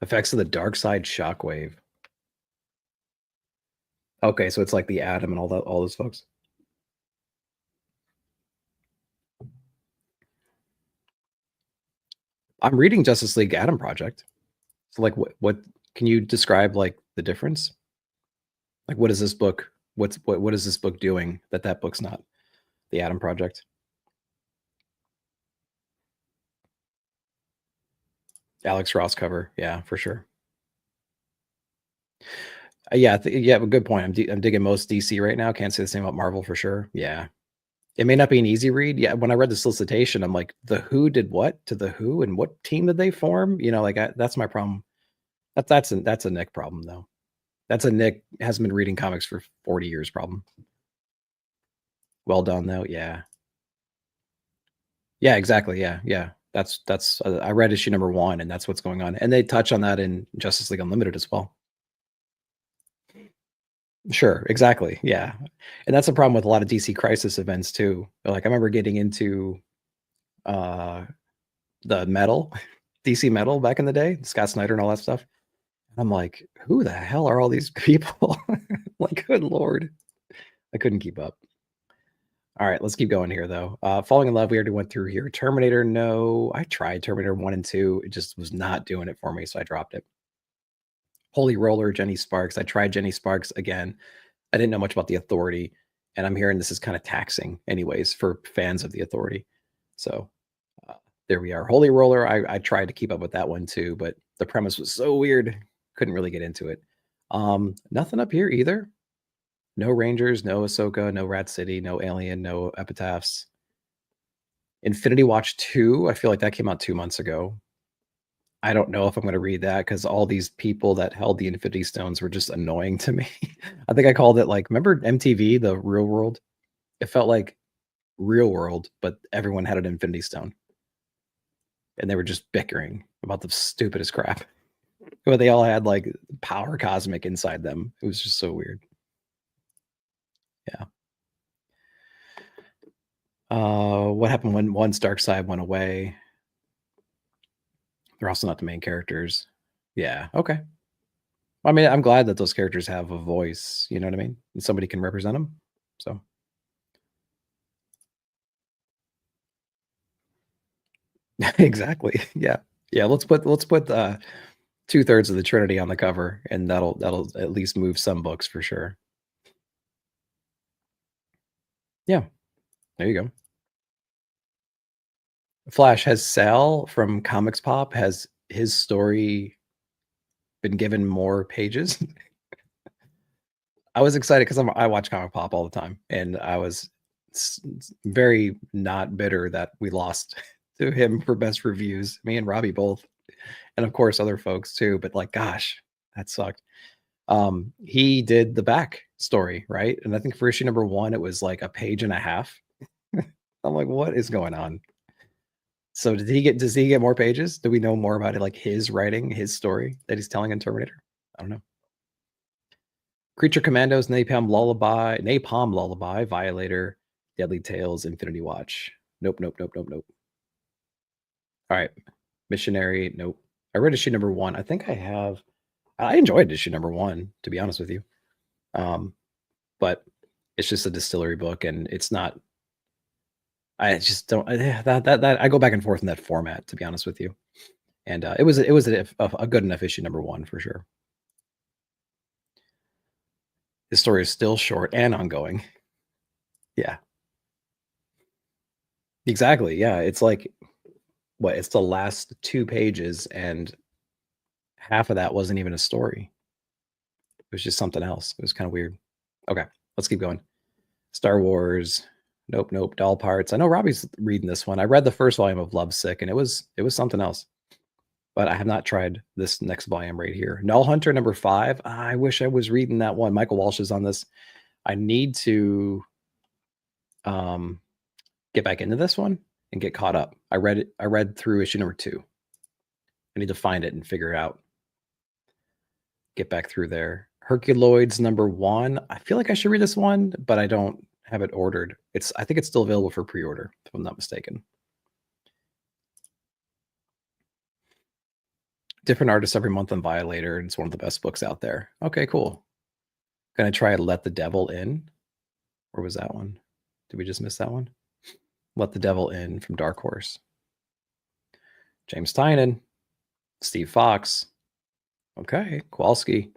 Effects of the Dark Side Shockwave. Okay, so it's like the Atom and all those folks. I'm reading Justice League Atom Project. So like what can you describe like the difference? Like what is this book? What is this book doing that book's not? The Atom Project. Alex Ross cover. Yeah, for sure. Yeah, a good point. I'm digging most DC right now. Can't say the same about Marvel for sure. Yeah. It may not be an easy read. Yeah, when I read the solicitation, I'm like, the Who did what to the Who, and what team did they form? That's my problem. That's a Nick problem though. That's a Nick hasn't been reading comics for 40 years problem. Well done though. Yeah. Yeah, exactly. Yeah. That's I read issue number 1, and that's what's going on. And they touch on that in Justice League Unlimited as well. Sure, exactly. Yeah. And that's a problem with a lot of DC Crisis events too. Like I remember getting into the Metal DC Metal back in the day, Scott Snyder and all that stuff. And I'm like, who the hell are all these people? Like, good lord, I couldn't keep up. All right, let's keep going here though. Falling in Love, we already went through here. Terminator, no. I tried Terminator 1 and 2. It just was not doing it for me, so I dropped it. Holy Roller, Jenny Sparks. I tried Jenny Sparks again. I didn't know much about the Authority, and I'm hearing this is kind of taxing anyways for fans of the Authority. So there we are. Holy Roller, I tried to keep up with that one too, but the premise was so weird. Couldn't really get into it. Nothing up here either. No Rangers, no Ahsoka, no Rat City, no Alien, no Epitaphs. Infinity Watch 2, I feel like that came out 2 months ago. I don't know if I'm going to read that because all these people that held the Infinity Stones were just annoying to me. I think I called it like, remember MTV, the Real World? It felt like Real World, but everyone had an Infinity Stone. And they were just bickering about the stupidest crap. But they all had like power cosmic inside them. It was just so weird. Yeah. What happened when one's dark side went away? They're also not the main characters. Yeah, okay. I mean, I'm glad that those characters have a voice, you know what I mean? And somebody can represent them. So exactly. Yeah. Yeah, let's put 2/3 of the Trinity on the cover, and that'll at least move some books for sure. Yeah. There you go. Flash, has Sal from Comics Pop, has his story been given more pages? I was excited because I watch Comic Pop all the time, and I was very not bitter that we lost to him for best reviews. Me and Robbie both, and of course other folks too. But like, gosh, that sucked. He did the back story, right? And I think for issue number 1, it was like a page and a half. I'm like, what is going on? So does he get more pages? Do we know more about it, like his writing, his story that he's telling in Terminator? I don't know. Creature Commandos, Napalm Lullaby, Violator, Deadly Tales, Infinity Watch. Nope. All right. Missionary, nope. I read issue number 1. I think I enjoyed issue number 1, to be honest with you. But it's just a distillery book, and it's not. I just don't. That I go back and forth in that format, to be honest with you. And it was a good enough issue number 1 for sure. His story is still short and ongoing. Yeah. Exactly. Yeah. It's like, what? It's the last 2 pages, and half of that wasn't even a story. It was just something else. It was kind of weird. Okay, let's keep going. Star Wars. Nope. Doll Parts. I know Robbie's reading this one. I read the first volume of Lovesick, and it was something else. But I have not tried this next volume right here. Null Hunter number 5. I wish I was reading that one. Michael Walsh is on this. I need to get back into this one and get caught up. I read through issue number 2. I need to find it and figure it out. Get back through there. Herculoids number 1. I feel like I should read this one, but I don't have it ordered. I think it's still available for pre-order, if I'm not mistaken. Different artists every month on Violator, and it's one of the best books out there. Okay, cool. Gonna try Let the Devil In. Or was that one? Did we just miss that one? Let the Devil In from Dark Horse. James Tynion. Steve Fox. Okay, Kowalski.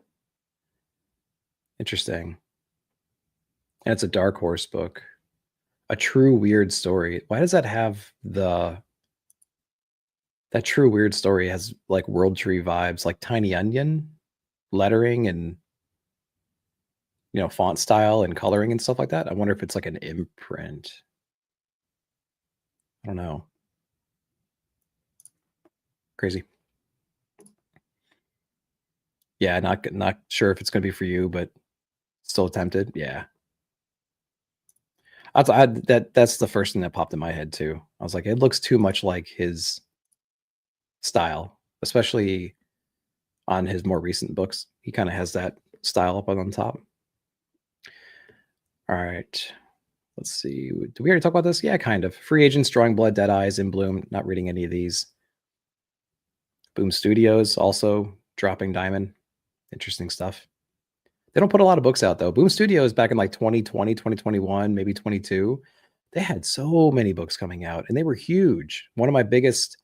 Interesting. And it's a Dark Horse book. A True Weird Story. Why does that have that True Weird Story has like World Tree vibes, like Tiny Onion lettering and font style and coloring and stuff like that? I wonder if it's like an imprint. I don't know. Crazy. Yeah, not sure if it's going to be for you, but still tempted. Yeah. That's the first thing that popped in my head too. I was like, it looks too much like his style, especially on his more recent books. He kind of has that style up on top. All right. Let's see. Did we already talk about this? Yeah, kind of. Free Agents, Drawing Blood, Dead Eyes, In Bloom. Not reading any of these. Boom Studios also dropping Diamond. Interesting stuff. They don't put a lot of books out though. Boom Studios back in like 2020, 2021, maybe 22. They had so many books coming out and they were huge. One of my biggest,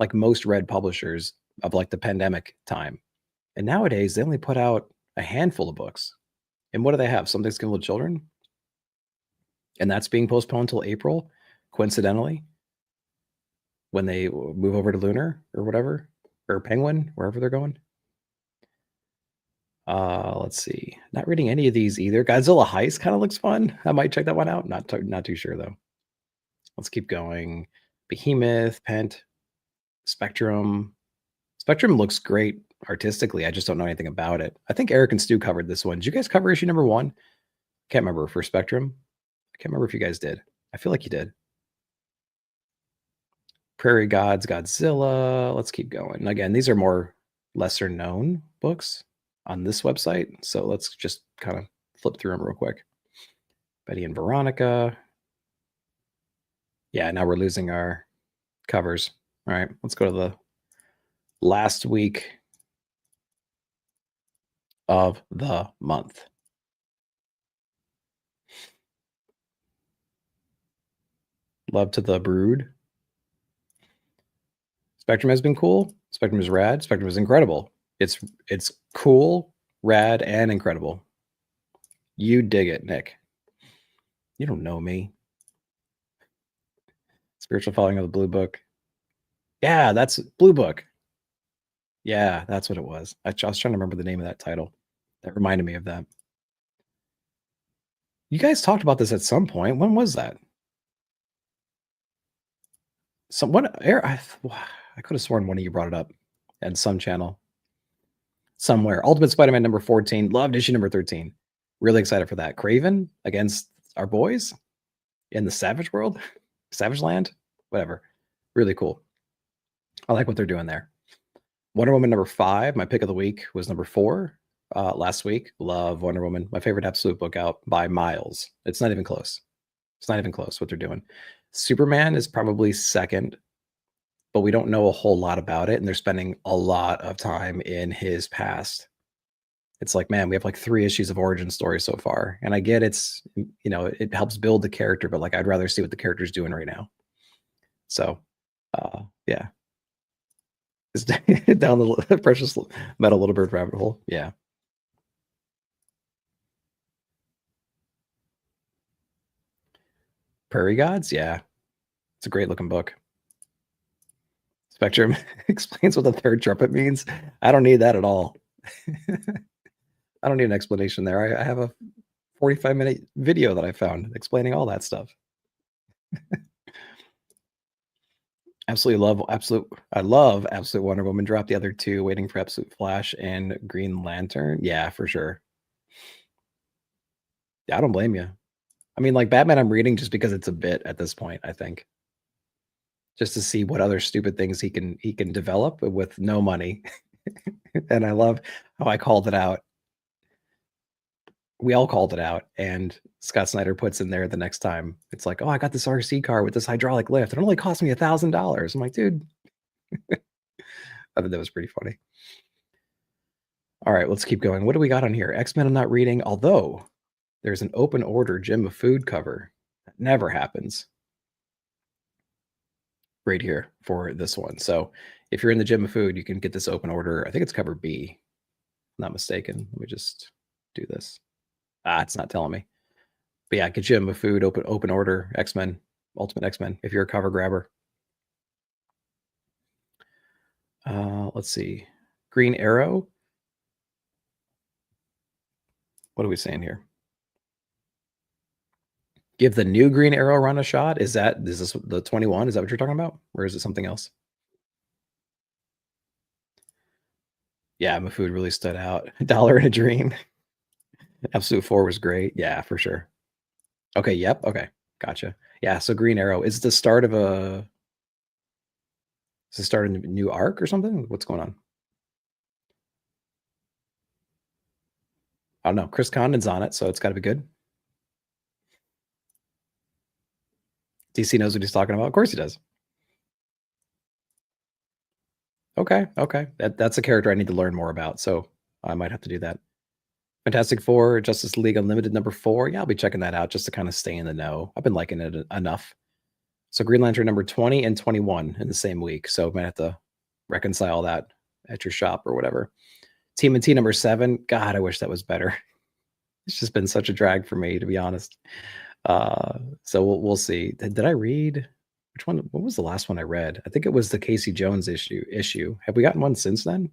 like most read publishers of like the pandemic time. And nowadays they only put out a handful of books. And what do they have? Something's Given to Children? And that's being postponed till April, coincidentally, when they move over to Lunar or whatever, or Penguin, wherever they're going. Let's see. Not reading any of these either. Godzilla Heist kind of looks fun. I might check that one out. Not too sure though. Let's keep going. Behemoth, Pent, Spectrum. Spectrum looks great artistically. I just don't know anything about it. I think Eric and Stu covered this one. Did you guys cover issue number 1? Can't remember for Spectrum. I can't remember if you guys did. I feel like you did. Prairie Gods, Godzilla. Let's keep going. Again, these are more lesser known books on this website. So let's just kind of flip through them real quick. Betty and Veronica. Yeah, now we're losing our covers. All right, let's go to the last week of the month. Love to the Brood. Spectrum has been cool. Spectrum is rad. Spectrum is incredible. It's cool, rad, and incredible. You dig it, Nick. You don't know me. Spiritual Following of the Blue Book. Yeah, that's Blue Book. Yeah, that's what it was. I was trying to remember the name of that title. That reminded me of that. You guys talked about this at some point. When was that? I could have sworn one of you brought it up at some channel somewhere. Ultimate Spider-Man number 14. Loved issue number 13. Really excited for that. Craven against our boys in the Savage World, Savage Land, whatever. Really cool. I like what they're doing there. Wonder Woman number 5. My pick of the week was number 4 last week. Love Wonder Woman. My favorite absolute book out by miles. It's not even close. It's not even close what they're doing. Superman is probably second, but we don't know a whole lot about it. And they're spending a lot of time in his past. It's like, man, we have like 3 issues of origin story so far. And I get it's, it helps build the character, but like, I'd rather see what the character's doing right now. So, yeah. It's down the Precious Metal Little Bird rabbit hole. Yeah. Prairie Gods. Yeah. It's a great looking book. Spectrum explains what the third trumpet means. I don't need that at all. I don't need an explanation there. I have a 45-minute video that I found explaining all that stuff. I love Absolute Wonder Woman. Drop the other 2, waiting for Absolute Flash and Green Lantern. Yeah, for sure. Yeah, I don't blame you. I mean, like Batman, I'm reading just because it's a bit at this point, I think. Just to see what other stupid things he can develop with no money. And I love how I called it out. We all called it out, and Scott Snyder puts in there the next time. It's like, oh, I got this RC car with this hydraulic lift. It only cost me $1,000. I'm like, dude. I thought that was pretty funny. All right, let's keep going. What do we got on here? X-Men I'm not reading, although there's an open order Gem of Food cover. That never happens. Right here for this one. So if you're in the Gem of Food, you can get this open order. I think it's cover B. I'm not mistaken. Let me just do this. It's not telling me. But yeah, get Gem of Food open order X-Men, Ultimate X-Men, if you're a cover grabber. Let's see. Green Arrow. What are we saying here? Give the new Green Arrow run a shot. Is this the 21? Is that what you're talking about? Or is it something else? Yeah, Mafud really stood out. Dollar in a Dream. Absolute 4 was great. Yeah, for sure. Okay, yep. Okay, gotcha. Yeah, so Green Arrow is the start of a new arc or something? What's going on? I don't know. Chris Condon's on it, so it's got to be good. DC knows what he's talking about. Of course he does. Okay, okay. That's a character I need to learn more about, so I might have to do that. Fantastic Four, Justice League Unlimited #4. Yeah, I'll be checking that out just to kind of stay in the know. I've been liking it enough. So Green Lantern number 20 and 21 in the same week. So might have to reconcile that at your shop or whatever. TMNT number 7. God, I wish that was better. It's just been such a drag for me, to be honest. So we'll see. Did I read which one? What was the last one I read? I think it was the Casey Jones issue. Have we gotten one since then?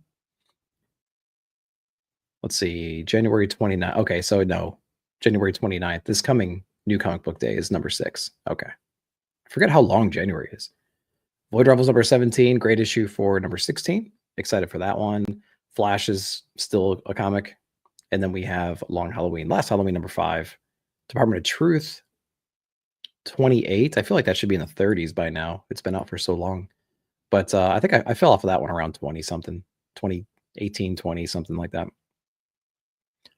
Let's see. January 29th. Okay, so no. January 29th. This coming New Comic Book Day is number 6. Okay. I forget how long January is. Void Rebels number 17, great issue for number 16. Excited for that one. Flash is still a comic. And then we have Long Halloween, Last Halloween number 5. Department of Truth 28. I feel like that should be in the 30s by now. It's been out for so long. But I think I fell off of that one around 20 something, 2018, 20, something like that.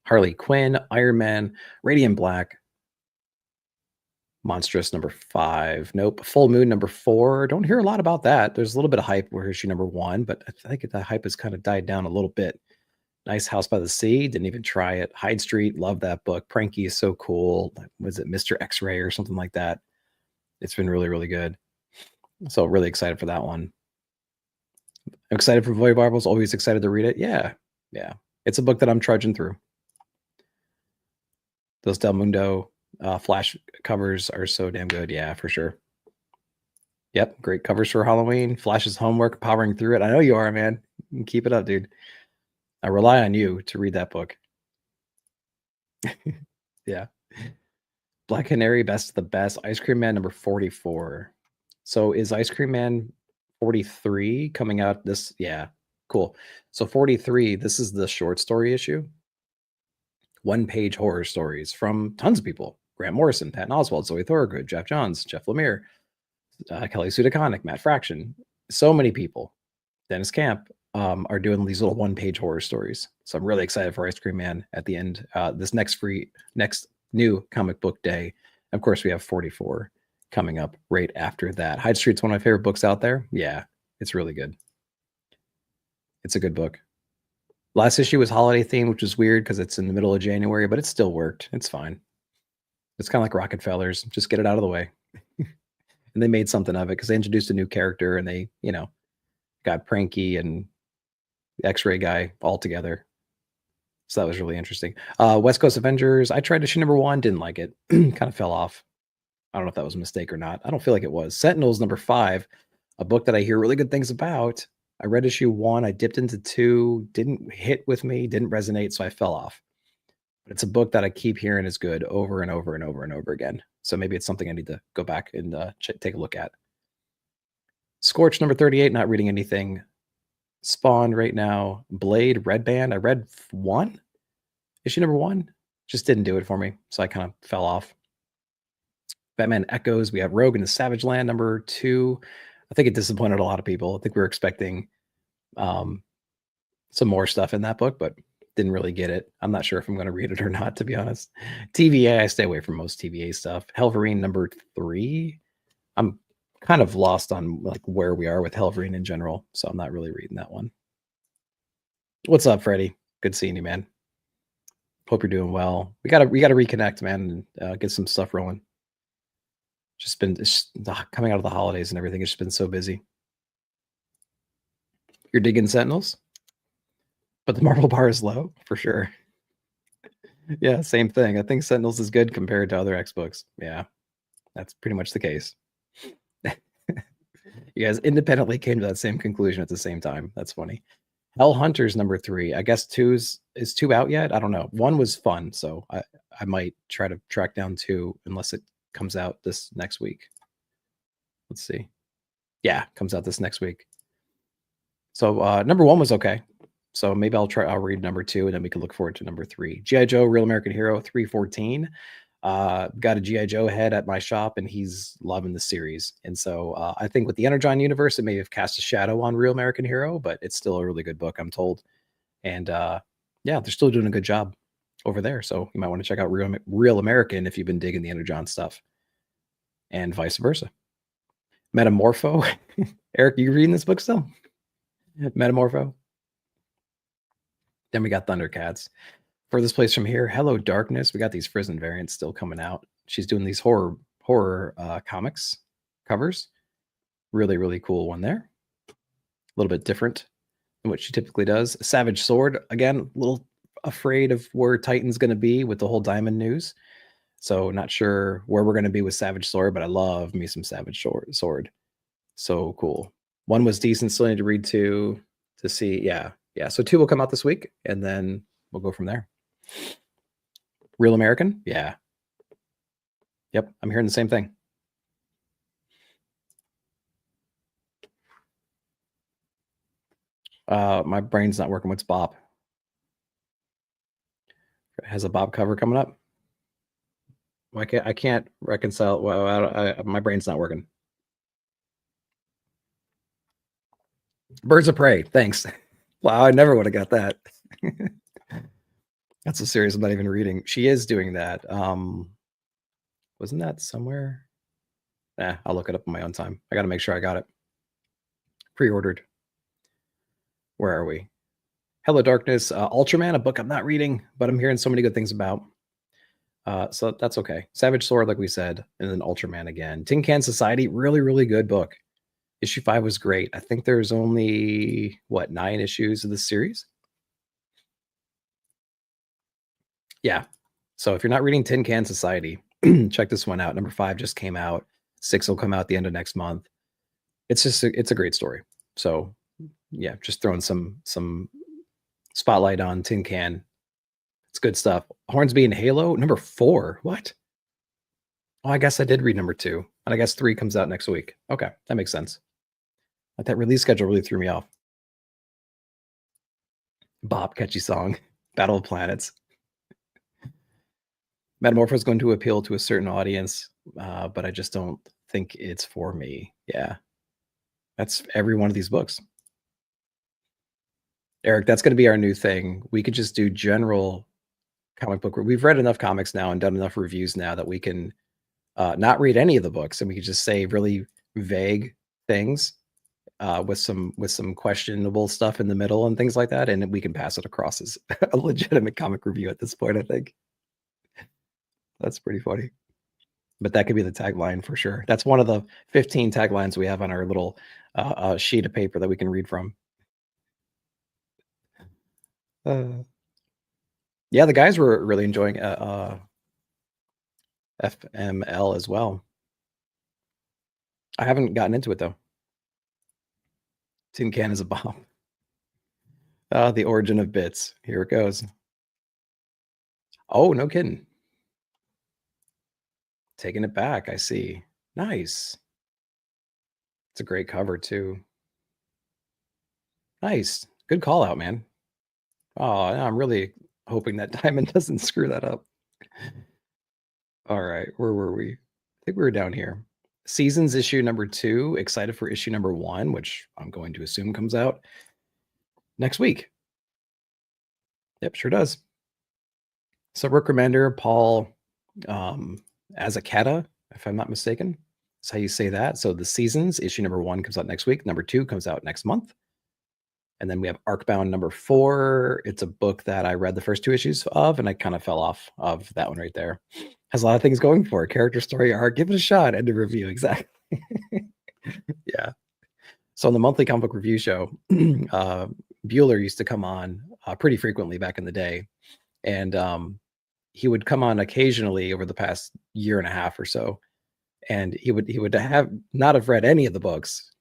Harley Quinn, Iron Man, Radiant Black, Monstrous number 5. Nope. Full Moon number 4. Don't hear a lot about that. There's a little bit of hype where issue number 1, but I think that hype has kind of died down a little bit. Nice House by the Sea. Didn't even try it. Hyde Street. Love that book. Pranky is so cool. Was it Mr. X-Ray or something like that? It's been really, really good. So really excited for that one. I'm excited for Void Marbles. Always excited to read it. Yeah. Yeah. It's a book that I'm trudging through. Those Del Mundo Flash covers are so damn good. Yeah, for sure. Yep, great covers for Halloween. Flash's homework, powering through it. I know you are, man. Keep it up, dude. I rely on you to read that book. Yeah. Black Canary, Best of the Best. Ice Cream Man number 44. So is Ice Cream Man 43 coming out this? Yeah, cool. So 43, this is the short story issue. One-page horror stories from tons of people. Grant Morrison, Patton Oswalt, Zoe Thorogood, Jeff Johns, Jeff Lemire, Kelly Sue DeConnick, Matt Fraction. So many people. Dennis Camp are doing these little one-page horror stories. So I'm really excited for Ice Cream Man at the end. This next new comic book day. Of course, we have 44 coming up right after that. Hyde Street's one of my favorite books out there. Yeah, it's really good. It's a good book. Last issue was holiday themed, which is weird because it's in the middle of January, but it still worked. It's fine. It's kind of like Rockefellers. Just get it out of the way. And they made something of it because they introduced a new character and they, got Pranky and the X-Ray guy all together. So that was really interesting. West Coast Avengers. I tried issue number 1, didn't like it. Kind of fell off. I don't know if that was a mistake or not. I don't feel like it was. Sentinels number 5, a book that I hear really good things about. I read issue 1. I dipped into 2. Didn't hit with me. Didn't resonate. So I fell off. But it's a book that I keep hearing is good over and over and over and over again. So maybe it's something I need to go back and take a look at. Scorch number 38. Not reading anything. Spawn right now. Blade, Red Band. I read 1. Issue number 1. Just didn't do it for me. So I kind of fell off. Batman Echoes. We have Rogue in the Savage Land number 2. I think it disappointed a lot of people. I think we were expecting some more stuff in that book, but didn't really get it. I'm not sure if I'm going to read it or not, to be honest. TVA, I stay away from most TVA stuff. Helverine number 3. I'm kind of lost on like where we are with Helverine in general, so I'm not really reading that one. What's up, Freddie? Good seeing you, man. Hope you're doing well. We gotta reconnect, man, and get some stuff rolling. Just been coming out of the holidays and everything. It's just been so busy. You're digging Sentinels, but the Marvel bar is low for sure. Yeah, same thing. I think Sentinels is good compared to other X books. Yeah, that's pretty much the case. You guys independently came to that same conclusion at the same time. That's funny. Hell Hunters number 3. I guess 2 is 2 out yet? I don't know. 1 was fun, so I might try to track down 2 unless it comes out this next week. Let's see. Yeah, comes out this next week. So number 1 was okay. So maybe I'll read number 2 and then we can look forward to number 3. G.I. Joe, Real American Hero 314. Got a G.I. Joe head at my shop and he's loving the series. And so I think with the Energon universe, it may have cast a shadow on Real American Hero, but it's still a really good book, I'm told. And yeah, they're still doing a good job over there. So you might want to check out Real American if you've been digging the Energon stuff and vice versa. Metamorpho. Eric, you reading this book still? Metamorpho. Then we got Thundercats. Furthest place from here, Hello Darkness. We got these Frizzen variants still coming out. She's doing these horror comics covers. Really, really cool one there. A little bit different than what she typically does. Savage Sword, again, a little afraid of where Titan's going to be with the whole Diamond news. So not sure where we're going to be with Savage Sword, but I love me some Savage Sword. So cool. One was decent, still need to read two to see. Yeah. So two will come out this week, and then we'll go from there. Real American? Yeah. Yep, I'm hearing the same thing. My brain's not working. What's Bob? Has a Bob cover coming up? I can't reconcile. Well, my brain's not working. Birds of Prey. Thanks. Wow, I never would have got that. That's a series I'm not even reading. She is doing that. Wasn't that somewhere? I'll look it up on my own time. I got to make sure I got it. Pre-ordered. Where are we? Hello Darkness. Ultraman, a book I'm not reading, but I'm hearing so many good things about. So that's okay. Savage Sword, like we said, and then Ultraman again. Tin Can Society, really, really good book. Issue 5 was great. I think there's only, 9 issues of this series? Yeah. So if you're not reading Tin Can Society, check this one out. Number 5 just came out. 6 will come out at the end of next month. It's just it's a great story. So yeah, just throwing some spotlight on Tin Can. It's good stuff. Hornsby and Halo, number 4. What? Oh, I guess I did read number 2. And I guess 3 comes out next week. Okay, that makes sense. Like that release schedule really threw me off. Bob, catchy song. Battle of Planets. Metamorpho is going to appeal to a certain audience, but I just don't think it's for me. Yeah. That's every one of these books. Eric, that's going to be our new thing. We could just do general comic book. We've read enough comics now and done enough reviews now that we can not read any of the books, and we could just say really vague things with some questionable stuff in the middle and things like that, and we can pass it across as a legitimate comic review at this point, I think. That's pretty funny. But that could be the tagline for sure. That's one of the 15 taglines we have on our little sheet of paper that we can read from. Yeah, the guys were really enjoying FML as well. I haven't gotten into it though. Tin Can is a bomb. The origin of bits. Here it goes. Oh, no kidding. Taking it back. I see. Nice. It's a great cover too. Nice. Good call out, man. Oh, I'm really hoping that Diamond doesn't screw that up. All right, where were we? I think we were down here. Seasons issue number 2. Excited for issue number 1, which I'm going to assume comes out next week. Yep, sure does. So Rook Commander, Paul Azacata, if I'm not mistaken. That's how you say that. So the Seasons issue number 1 comes out next week. Number 2 comes out next month. And then we have Arcbound number 4. It's a book that I read the first 2 issues of, and I kind of fell off of that one right there. Has a lot of things going for it. Character, story, arc. Give it a shot. End of review. Exactly. Yeah. So on the monthly comic book review show, Bueller used to come on pretty frequently back in the day. And he would come on occasionally over the past year and a half or so. And he would have not have read any of the books.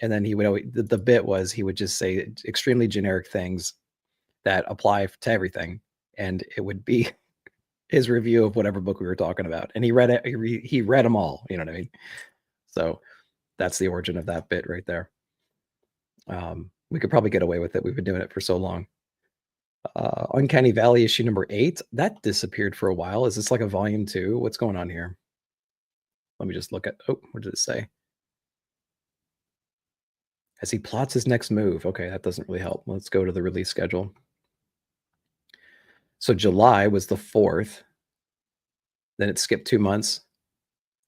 And then he would always, the bit was he would just say extremely generic things that apply to everything. And it would be his review of whatever book we were talking about. And he read it, he read them all, you know what I mean? So that's the origin of that bit right there. We could probably get away with it. We've been doing it for so long. Uncanny Valley issue number 8. That disappeared for a while. Is this like a volume 2? What's going on here? Let me just look at, what did it say? As he plots his next move. Okay, that doesn't really help. Let's go to the release schedule. So July was the 4th. Then it skipped 2 months.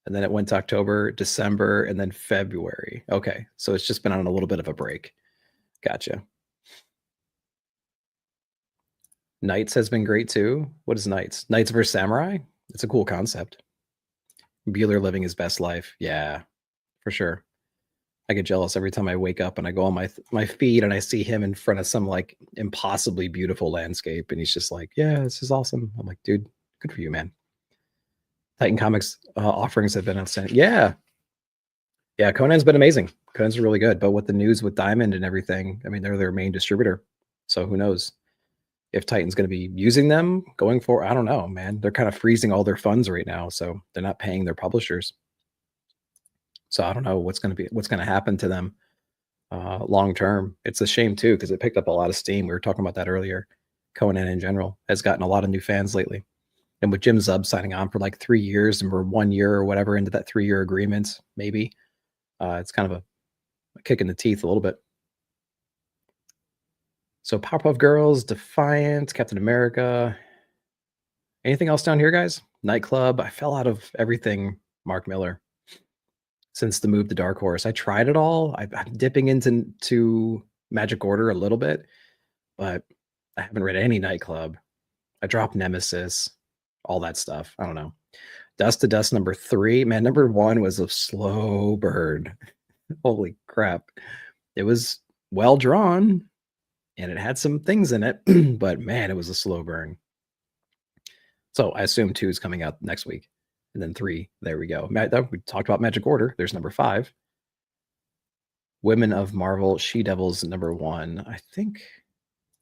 And then it went to October, December, and then February. Okay, so it's just been on a little bit of a break. Gotcha. Knights has been great too. What is Knights? Knights versus Samurai? It's a cool concept. Bueller living his best life. Yeah, for sure. I get jealous every time I wake up and I go on my feed and I see him in front of some like impossibly beautiful landscape, and he's just like, "Yeah, this is awesome." I'm like, "Dude, good for you, man." Titan Comics offerings have been outstanding. Yeah, yeah. Conan's been amazing. Conan's really good, but with the news with Diamond and everything, I mean, they're their main distributor, so who knows if Titan's going to be using them going for? I don't know, man. They're kind of freezing all their funds right now, so they're not paying their publishers. So I don't know what's going to happen to them long term. It's a shame too because it picked up a lot of steam. We were talking about that earlier. Conan in general has gotten a lot of new fans lately, and with Jim Zub signing on for like 3 years and we're 1 year or whatever into that 3-year agreement, maybe it's kind of a kick in the teeth a little bit. So Powerpuff Girls, Defiant, Captain America. Anything else down here, guys? Nightclub. I fell out of everything Mark Miller since the move to Dark Horse. I tried it all. I'm dipping into Magic Order a little bit, but I haven't read any Nightclub. I dropped Nemesis, all that stuff. I don't know. Dust to Dust number 3. Man, number 1 was a slow burn. Holy crap. It was well drawn and it had some things in it, but man, it was a slow burn. So I assume 2 is coming out next week. And then 3, there we go. We talked about Magic Order. There's number 5. Women of Marvel, She-Devils, number 1. I think,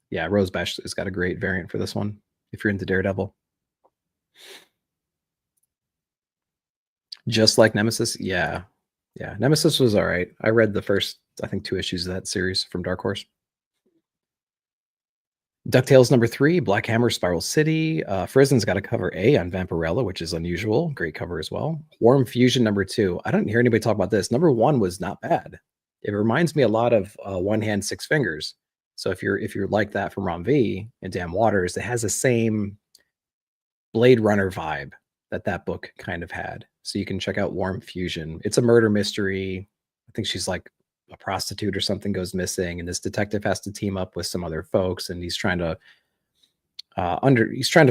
yeah, Rose Bash has got a great variant for this one if you're into Daredevil. Just like Nemesis, yeah. Yeah, Nemesis was all right. I read the first, I think, 2 issues of that series from Dark Horse. DuckTales number 3, Black Hammer, Spiral City. Frizen's got a cover A on Vampirella, which is unusual. Great cover as well. Warm Fusion number 2. I didn't hear anybody talk about this. Number 1 was not bad. It reminds me a lot of One Hand, Six Fingers. So if you're like that from Ron V and Dan Waters, it has the same Blade Runner vibe that book kind of had. So you can check out Warm Fusion. It's a murder mystery. I think she's like a prostitute or something goes missing, and this detective has to team up with some other folks, and he's trying to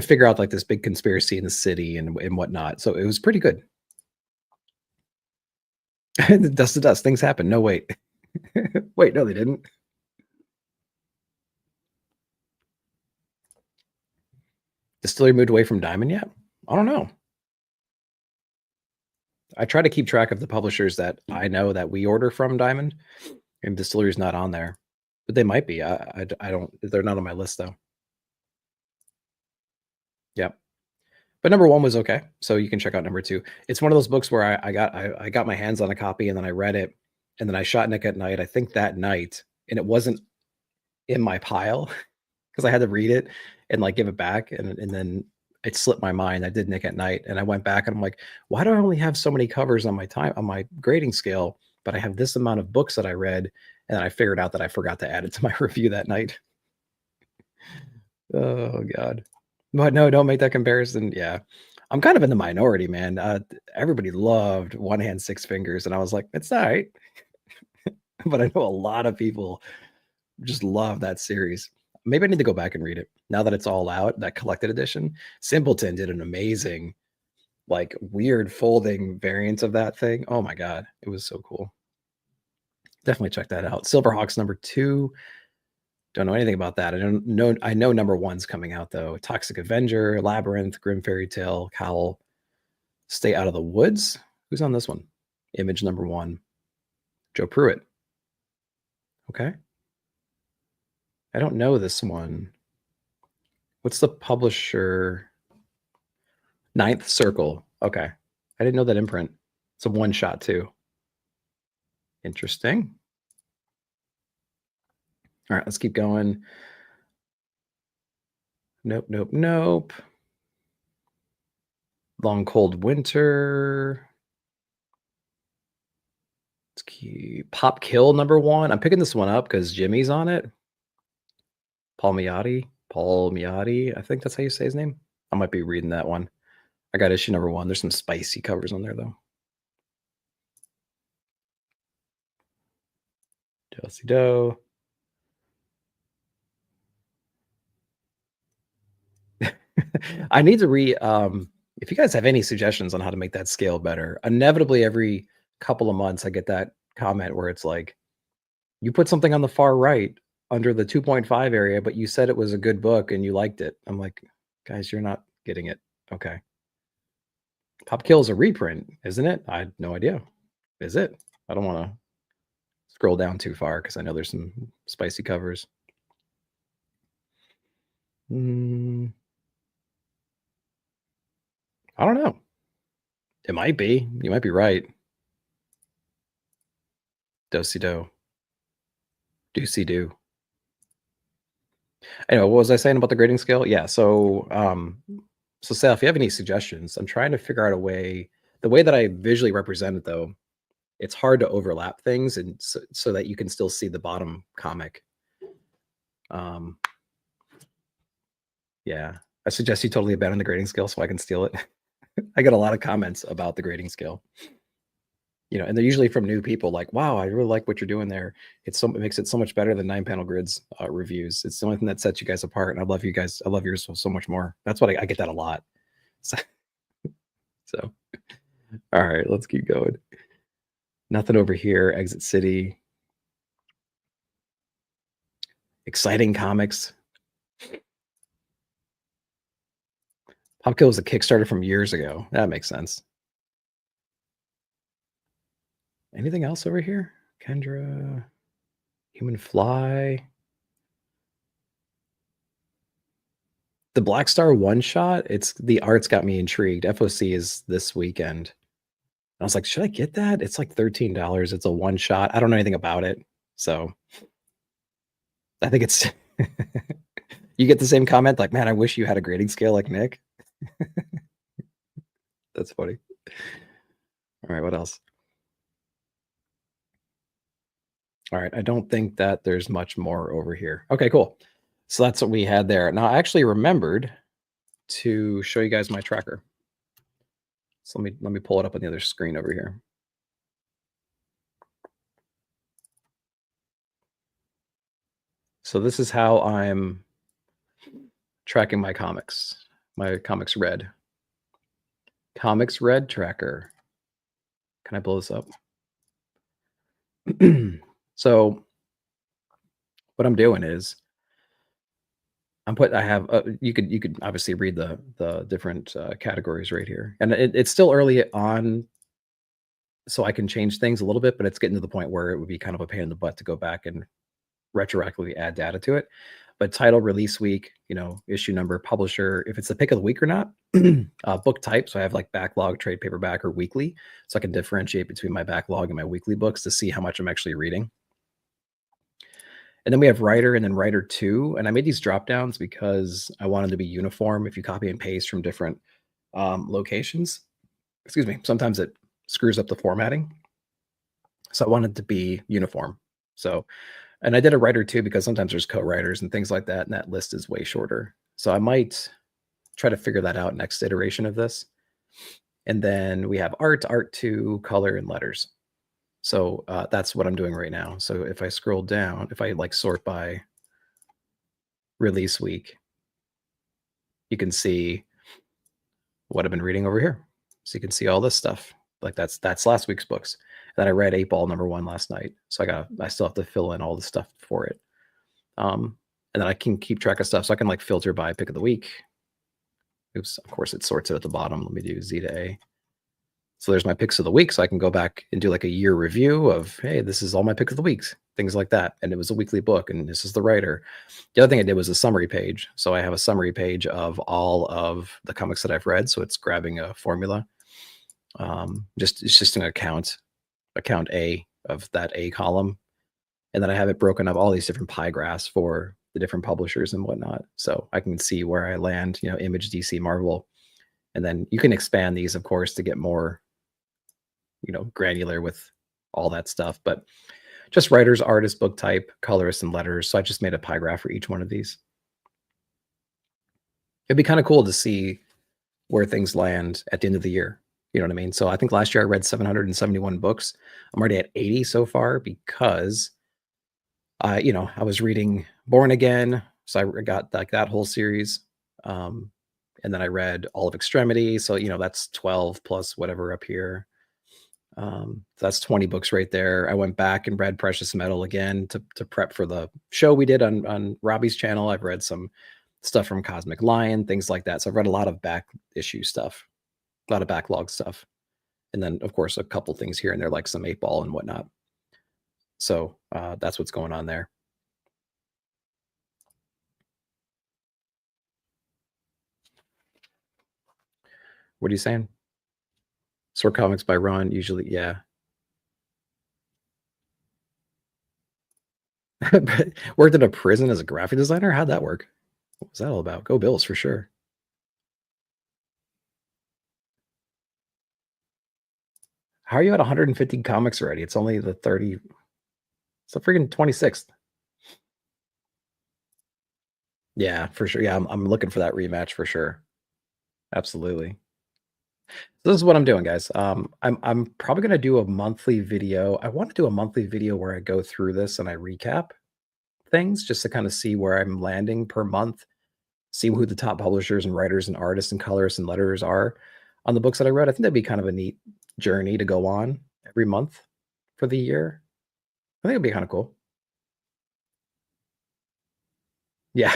figure out like this big conspiracy in the city and whatnot. So it was pretty good. Dust to Dust, things happen. No, wait. Wait, no, they didn't. Distillery moved away from Diamond yet? I don't know. I try to keep track of the publishers that I know that we order from Diamond, and Distillery's not on there, but they might be. I don't. They're not on my list though. Yep. But number 1 was okay, so you can check out number 2. It's one of those books where I got my hands on a copy and then I read it, and then I shot Nick at Night. I think that night, and it wasn't in my pile because I had to read it and like give it back, and then it slipped my mind. I did Nick at Night, and I went back and I'm like, why do I only have so many covers on my grading scale, but I have this amount of books that I read, and then I figured out that I forgot to add it to my review that night. Oh God. But no, don't make that comparison. Yeah. I'm kind of in the minority, man. Everybody loved One Hand, Six Fingers, and I was like, it's all right. But I know a lot of people just love that series. Maybe I need to go back and read it now that it's all out, that collected edition. Simpleton did an amazing, like, weird folding variant of that thing. Oh my God. It was so cool. Definitely check that out. Silverhawks number 2. Don't know anything about that. I know number 1's coming out though. Toxic Avenger, Labyrinth, Grim Fairy Tale, Cowl, Stay Out of the Woods. Who's on this one? Image number 1. Joe Pruitt. Okay. I don't know this one. What's the publisher? Ninth Circle. Okay. I didn't know that imprint. It's a one-shot too. Interesting. All right, let's keep going. Nope, nope, nope. Long Cold Winter. Let's keep Pop Kill number 1. I'm picking this one up because Jimmy's on it. Paul Miotti. I think that's how you say his name. I might be reading that one. I got issue number 1. There's some spicy covers on there though. Chelsea Doe. I need to if you guys have any suggestions on how to make that scale better, inevitably every couple of months I get that comment where it's like, you put something on the far right under the 2.5 area, but you said it was a good book and you liked it. I'm like, guys, you're not getting it. Okay. Pop Kill is a reprint, isn't it? I had no idea. Is it? I don't want to scroll down too far because I know there's some spicy covers. I don't know. It might be. You might be right. Do-si-do. Do-si-do. Anyway, what was I saying about the grading scale? Yeah, so Sal, if you have any suggestions, I'm trying to figure out a way. The way that I visually represent it, though, it's hard to overlap things, and so that you can still see the bottom comic. Yeah, I suggest you totally abandon the grading scale so I can steal it. I get a lot of comments about the grading scale. And they're usually from new people like, wow, I really like what you're doing there. It makes it so much better than 9 Panel Grids reviews. It's the only thing that sets you guys apart. And I love you guys. I love yours so much more. That's what I get that a lot. So, all right, let's keep going. Nothing over here. Exit City. Exciting comics. Pop Kill was a Kickstarter from years ago. That makes sense. Anything else over here? Kendra, Human Fly. The Black Star one shot, the art's got me intrigued. FOC is this weekend. I was like, should I get that? It's like $13. It's a one shot. I don't know anything about it. So I think it's you get the same comment like, man, I wish you had a grading scale like Nick. That's funny. All right, what else? All right, I don't think that there's much more over here. Okay, cool. So that's what we had there. Now, I actually remembered to show you guys my tracker. So let me pull it up on the other screen over here. So this is how I'm tracking my comics Red. Comics Red tracker. Can I blow this up? So what I'm doing is you could obviously read the different categories right here, and it's still early on, so I can change things a little bit, but it's getting to the point where it would be kind of a pain in the butt to go back and retroactively add data to it. But title, release week, issue number, publisher, if it's the pick of the week or not, book type. So I have like backlog, trade paperback, or weekly, so I can differentiate between my backlog and my weekly books to see how much I'm actually reading. And then we have writer and then writer 2. And I made these drop downs because I wanted to be uniform. If you copy and paste from different locations, sometimes it screws up the formatting. So I wanted to be uniform. And I did a writer 2 because sometimes there's co-writers and things like that, and that list is way shorter. So I might try to figure that out next iteration of this. And then we have art 2, color, and letters. So that's what I'm doing right now. So if I scroll down, if I sort by release week, you can see what I've been reading over here. So you can see all this stuff. Like that's last week's books. And then I read 8-Ball #1 last night. So I still have to fill in all the stuff for it. And then I can keep track of stuff. So I can filter by pick of the week. Oops, of course it sorts it at the bottom. Let me do Z to A. So there's my picks of the week. So I can go back and do a year review of, hey, this is all my picks of the weeks, things like that. And it was a weekly book, and this is the writer. The other thing I did was a summary page. So I have a summary page of all of the comics that I've read. So it's grabbing a formula. It's just an account A of that A column. And then I have it broken up all these different pie graphs for the different publishers and whatnot. So I can see where I land, Image, DC, Marvel. And then you can expand these, of course, to get more granular with all that stuff, but just writers, artists, book type, colorists, and letters. So I just made a pie graph for each one of these. It'd be kind of cool to see where things land at the end of the year. You know what I mean? So I think last year I read 771 books. I'm already at 80 so far because I was reading Born Again. So I got that whole series. and then I read all of Extremity. So, that's 12 plus whatever up here. That's 20 books right there. I went back and read Precious Metal again to prep for the show we did on Robbie's channel. I've read some stuff from Cosmic Lion, things like that. So I've read a lot of back issue stuff, a lot of backlog stuff. And then, of course, a couple things here and there, like some 8-Ball and whatnot. So that's what's going on there. What are you saying? Sword Comics by Ron, usually, yeah. Worked in a prison as a graphic designer? How'd that work? What was that all about? Go Bills for sure. How are you at 150 comics already? It's only the 30. It's the freaking 26th. Yeah, for sure. Yeah, I'm looking for that rematch for sure. Absolutely. This is what I'm doing, guys. I'm probably gonna do a monthly video. I want to do a monthly video where I go through this and I recap things just to kind of see where I'm landing per month, see who the top publishers and writers and artists and colorists and letterers are on the books that I read. I think that'd be kind of a neat journey to go on every month for the year. I think it'd be kind of cool. Yeah,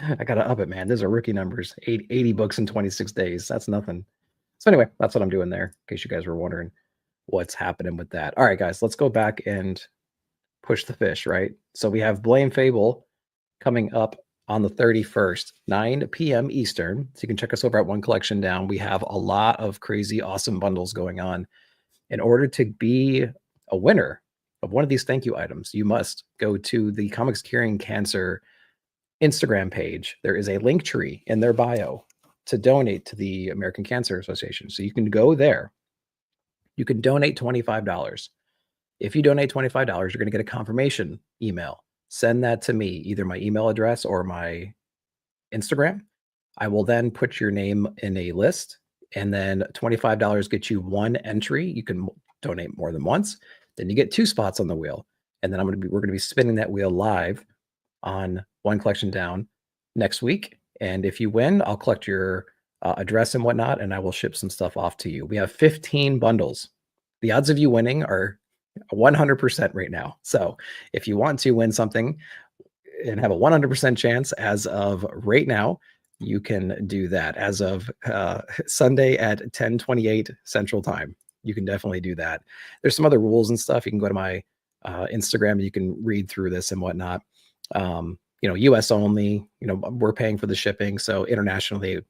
I gotta up it, man. Those are rookie numbers. 80 books in 26 days. That's nothing. So anyway, that's what I'm doing there, in case you guys were wondering what's happening with that. All right, guys, let's go back and push the fish, right? So we have Blame Fable coming up on the 31st, 9 p.m. Eastern. So you can check us over at One Collection Down. We have a lot of crazy, awesome bundles going on. In order to be a winner of one of these thank you items, you must go to the Comics Curing Cancer Instagram page. There is a link tree in their bio to donate to the American Cancer Association. So you can go there. You can donate $25. If you donate $25, you're going to get a confirmation email. Send that to me, either my email address or my Instagram. I will then put your name in a list, and then $25 gets you one entry. You can donate more than once. Then you get 2 spots on the wheel, and then we're going to be spinning that wheel live on One Collection Down next week. And if you win, I'll collect your address and whatnot, and I will ship some stuff off to you. We have 15 bundles. The odds of you winning are 100% right now. So if you want to win something and have a 100% chance as of right now, you can do that. As of Sunday at 10:28 Central Time, you can definitely do that. There's some other rules and stuff. You can go to my Instagram. You can read through this and whatnot. US only. We're paying for the shipping, so internationally,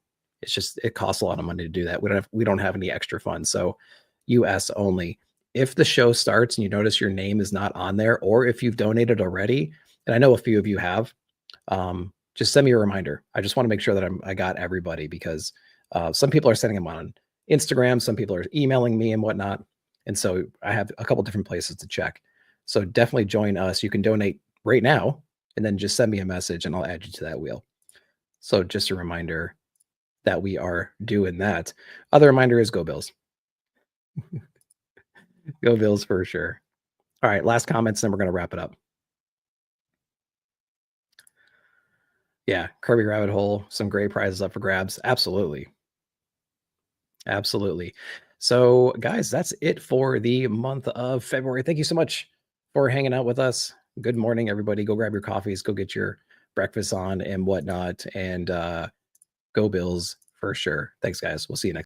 it costs a lot of money to do that. We don't have any extra funds, so US only. If the show starts and you notice your name is not on there, or if you've donated already, and I know a few of you have, just send me a reminder. I just want to make sure that I got everybody, because some people are sending them on Instagram, some people are emailing me and whatnot. And so I have a couple different places to check. So definitely join us. You can donate right now and then just send me a message and I'll add you to that wheel. So just a reminder that we are doing that. Other reminder is go Bills. Go Bills for sure. All right, last comments, then we're going to wrap it up. Yeah, Kirby Rabbit Hole, some great prizes up for grabs. Absolutely. Absolutely. So, guys, that's it for the month of February. Thank you so much for hanging out with us. Good morning, everybody. Go grab your coffees, go get your breakfast on and whatnot, and go Bills for sure. Thanks, guys. We'll see you next.